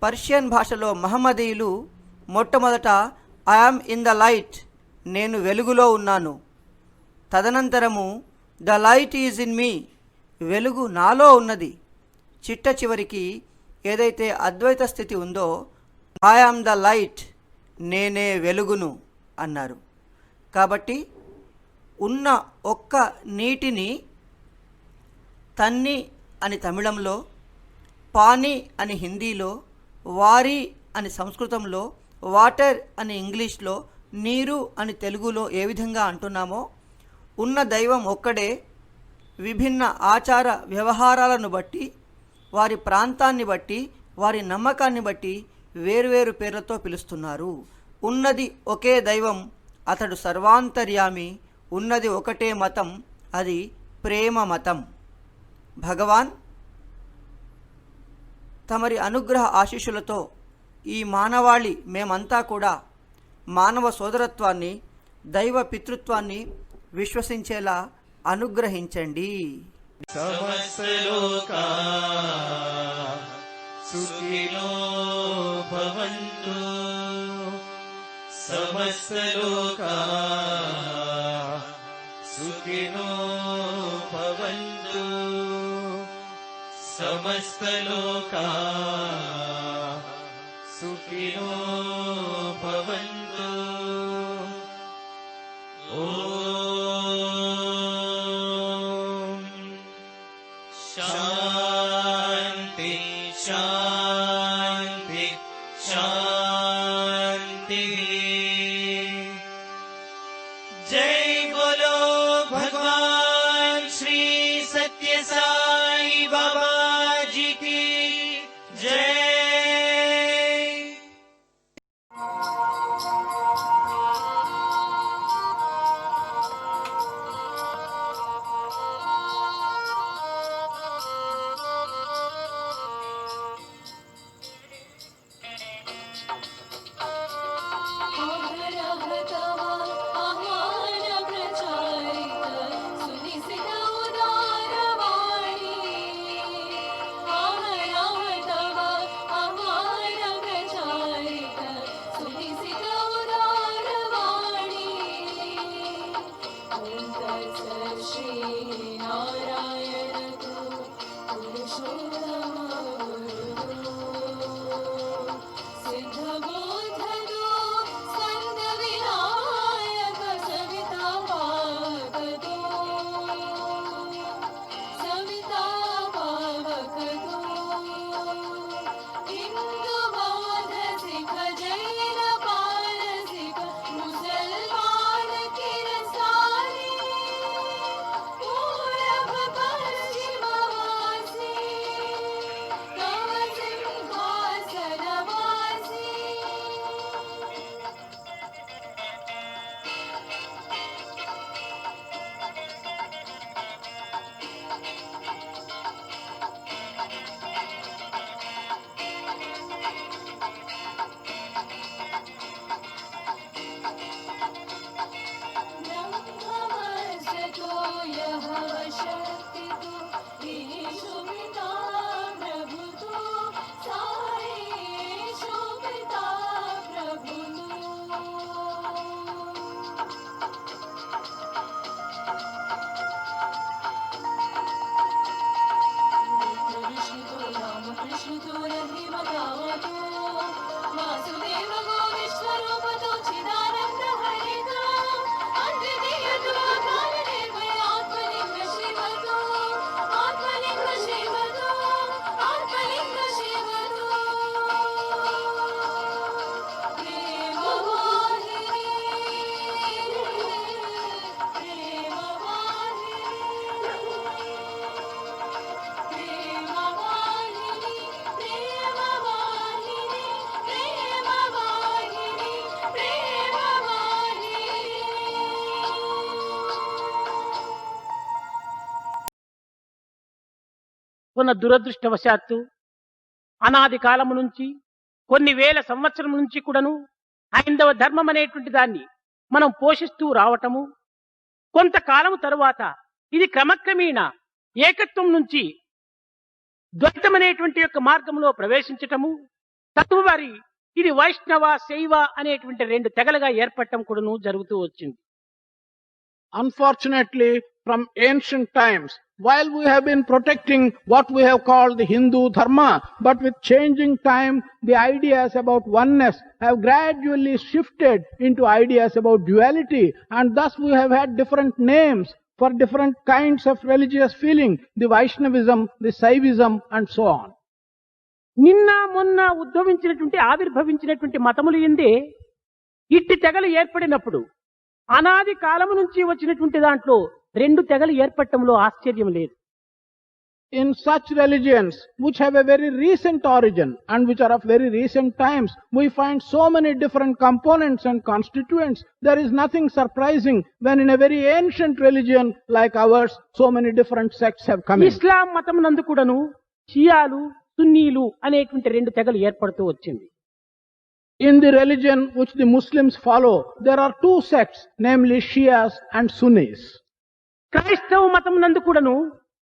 పర్షియన్ భాషలో మహమ్మదీయులు మొట్టమొదట I am in the light, నేను వెలుగులో ఉన్నాను. తదనంతరము the light is in me, వెలుగు నాలో ఉన్నది. చిట్ట చివరికి ఏదైతే అద్వైత స్థితి ఉందో ఐ యామ్ ద లైట్, నేనే వెలుగును అన్నారు. కాబట్టి ఉన్న ఒక్క నీటిని తన్ని అని తమిళంలో, పానీ అని హిందీలో, వారి అని సంస్కృతంలో, వాటర్ అని ఇంగ్లీష్లో, నీరు అని తెలుగులో ఏ విధంగా అంటున్నామో ఉన్న దైవం ఒక్కడే. విభిన్న ఆచార వ్యవహారాలను బట్టి, వారి ప్రాంతాన్ని బట్టి, వారి నమ్మకాన్ని బట్టి వేరువేరు పేర్లతో పిలుస్తున్నారు. ఉన్నది ఒకే దైవం, అతడు సర్వాంతర్యామి. ఉన్నది ఒకటే మతం, అది ప్రేమ మతం. భగవాన్ తమరి అనుగ్రహ ఆశీస్సులతో ఈ మానవాళి మేమంతా కూడా మానవ సోదరత్వాన్ని, దైవ పితృత్వాన్ని విశ్వసించేలా అనుగ్రహించండి. సమస్త లోకా సుఖినో భవంతు, సమస్త లోకా సుఖినో భవంతు, సమస్త లోకా సుఖినో భవంతు. ఓం శాంతి శాంతి శాంతి. जय बोलो भगवान श्री सत्य ఉన్న దురదృష్టవశాత్తు అనాది కాలము నుంచి కొన్ని వేల సంవత్సరం నుంచి కూడాను హైందవ ధర్మం అనేటువంటి దాన్ని మనం పోషిస్తూ రావటము, కొంతకాలం తరువాత ఇది క్రమక్రమేణా ఏకత్వం నుంచి ద్వైతం అనేటువంటి యొక్క మార్గంలో ప్రవేశించటము, తత్వవారి ఇది వైష్ణవ శైవ అనేటువంటి రెండు తెగలుగా ఏర్పడటం కూడాను జరుగుతూ వచ్చింది. Unfortunately, from ancient times, while we have been protecting what we have called the Hindu Dharma, but with changing time, the ideas about oneness have gradually shifted into ideas about duality, and thus we have had different names for different kinds of religious feeling, the Vaishnavism, the Saivism, and so on. నిన్న మొన్న ఉద్భవించినటువంటి ఆవిర్భవించినటువంటి మతములు ఎందే ఇట్టి తెగలు ఏర్పడినప్పుడు అనాది కాలము నుంచి వచ్చినటువంటి దాంట్లో రెండు తెగలు ఏర్పడటంలో ఆశ్చర్యం లేదు. In such religions which have a very recent origin and which are of very recent times, we find so many different components and constituents. There is nothing surprising when in a very ancient religion like ours, so many different sects have come in. ఇస్లాం మతం నందు కూడాను షియాలు సున్నీలు అనేటువంటి రెండు తెగలు ఏర్పడుతూ వచ్చింది. In the religion which the Muslims follow, there are two sects, namely Shias and Sunnis. క్రైస్తవ మతం నందు కూడాను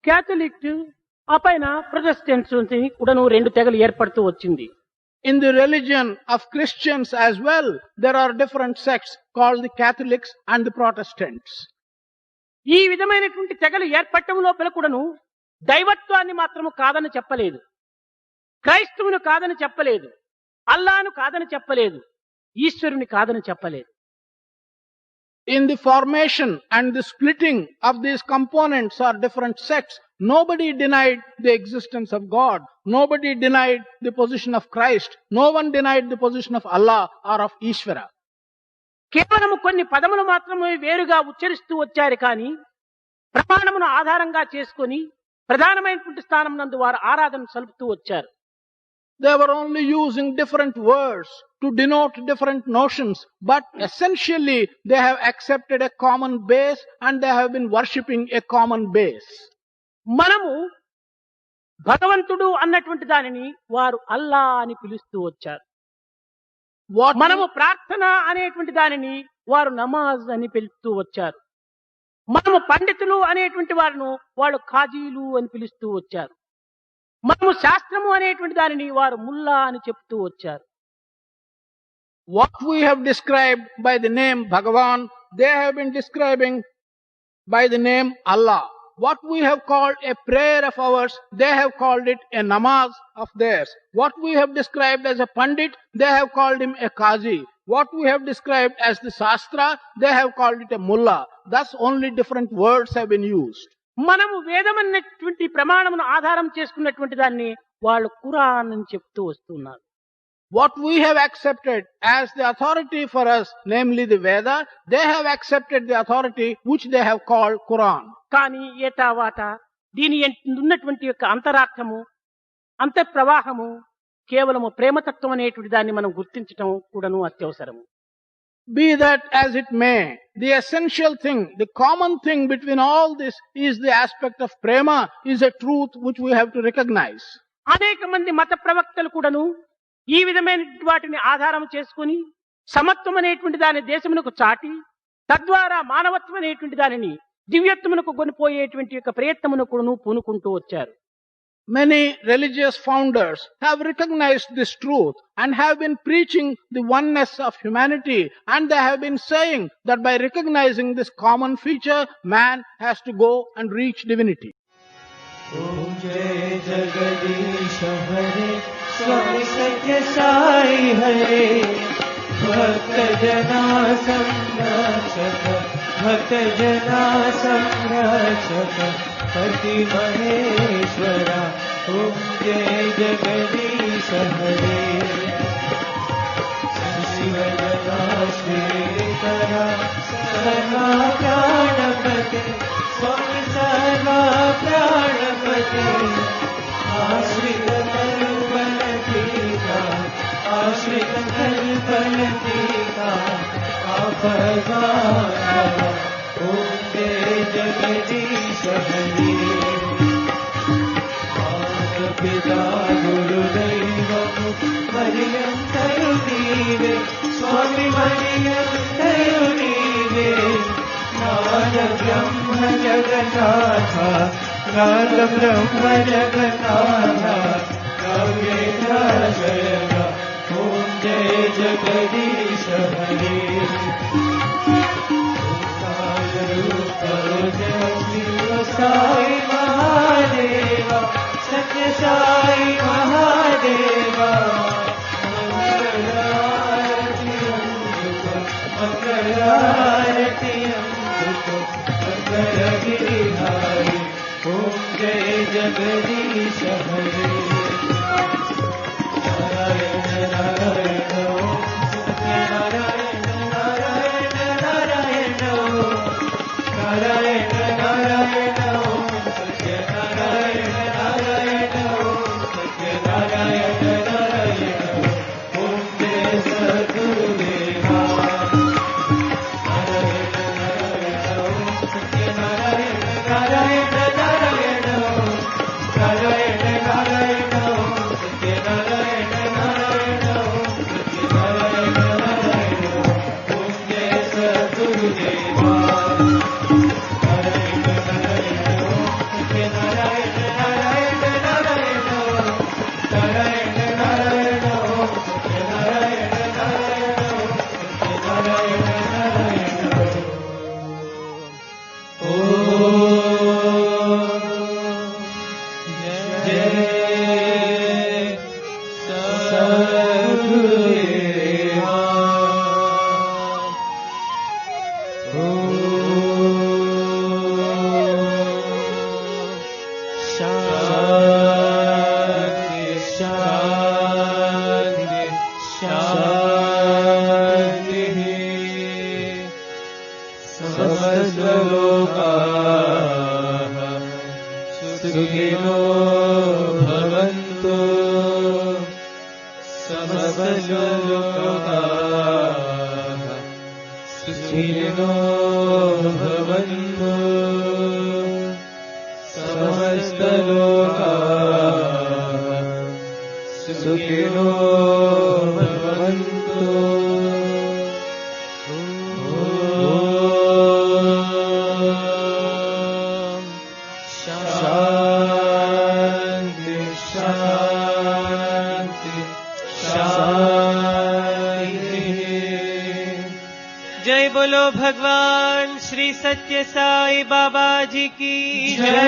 క్యాథలిక్ అపైన ప్రొటెస్టెంట్స్ కూడాను రెండు తెగలు ఏర్పడుతూ వచ్చింది. In the religion of Christians as well, there are different sects called the Catholics and the Protestants. ఈ విధమైనటువంటి తెగలు ఏర్పడటం లోపల కూడాను దైవత్వాన్ని మాత్రము కాదని చెప్పలేదు, క్రైస్తవుని కాదని చెప్పలేదు, అల్లాను కాదని చెప్పలేదు, ఈశ్వరుని కాదని చెప్పలేదు. In the formation and the splitting of these components or different sects, nobody denied the existence of God. Nobody denied the position of Christ. No one denied the position of Allah or of Ishvara. కేవలము కొన్ని పదములు మాత్రమే వేరుగా ఉచ్చరిస్తూ వచ్చారు కానీ ప్రమాణమును ఆధారంగా చేసుకొని ప్రధానమైనటువంటి స్థానం నందు వారు ఆరాధన సలుపుతూ వచ్చారు. They were only using different words to denote different notions, but essentially they have accepted a common base and they have been worshipping a common base. మనము భగవంతుడు అన్నటువంటి దానిని వారు అల్లా అని పిలుస్తూ వచ్చారు. మనము ప్రార్థన అనేటువంటి దానిని వారు నమాజ్ అని పిలుస్తూ వచ్చారు. మనము పండితులు అనేటువంటి వారిని వాళ్ళు ఖాజీలు అని పిలుస్తూ వచ్చారు. మనము శాస్త్రము అనేటువంటి దానిని వారు ముల్లా అని చెప్తూ వచ్చారు. What we have described by the name Bhagavan, they have been describing by the name Allah. What we have called a prayer of ours, they have called it a namaz of theirs. What we have described as a pandit, they have called him a qazi. What we have described as the shastra, they have called it a mullah. Thus only different words have been used. మనము వేదమన్నటువంటి ప్రమాణమును ఆధారం చేసుకున్నటువంటి దాన్ని వాళ్ళు ఖురాన్ అని చెప్తూ వస్తున్నారు. What we have accepted as the authority for us, namely the Veda, they have accepted the authority which they have called Quran. కానీ ఏతావాత దీని ఉన్నటువంటి యొక్క అంతరార్థము అంతఃప్రవాహము కేవలము ప్రేమతత్వం అనేటువంటి దాన్ని మనం గుర్తించటం కూడాను అత్యవసరము. Be that as it may, the essential thing, the common thing between all this is the aspect of prema, is a truth which we have to recognize. అనేక మంది మత ప్రవక్తలు కూడాను ఈ విధమైన వాటిని ఆధారం చేసుకుని సమత్వం అనేటువంటి దాని దేశమునకు చాటి తద్వారా మానవత్వం అనేటువంటి దానిని దివ్యత్వమునకు కొనిపోయేటువంటి యొక్క ప్రయత్నమును కూడాను పూనుకుంటూ వచ్చారు. Many religious founders have recognized this truth and have been preaching the oneness of humanity, and they have been saying that by recognizing this common feature, man has to go and reach divinity. Om Jai Jagadish Hare Swami Satya Sai Hare Bhakta Jana Samrachaka Bhakta Jana Samrachaka Pati Maheshwara Om Jai Jagadish Hare Shivadana Shritara Sarva Pranapate Swami Sarva Pranapate Ashrita Kalpanatika Ashrita Kalpanatika Apavana Om Jai Jagadish Hare मणियन्तयुनीवे नाद ब्रह्म जगन्नाथ नाद ब्रह्म जगन्नाथ नवेन्द्र शयन ओम जय जगदीश हरे साई महादेवा सत्य साई महादेवा मंगलारती मंगल गिरिधारी ओम जय जगदीश हरे नारायण नारायण ओम सत्य नारायण नारायण नारायण ओम नारायण नारायण ओम सत्य नारायण नारायण ओम सत्य नारायण नारायण ओम जय सद्गुरुदेवा नारायण नारायण ओम सत्य नारायण नारायण नारायण ओम नारायण नारायण ओम सत्य नारायण नारायण ओम सत्य नारायण नारायण ओम जय सद्गुरुदेवा जय बोलो भगवान श्री सत्य साई बाबा जी की जय।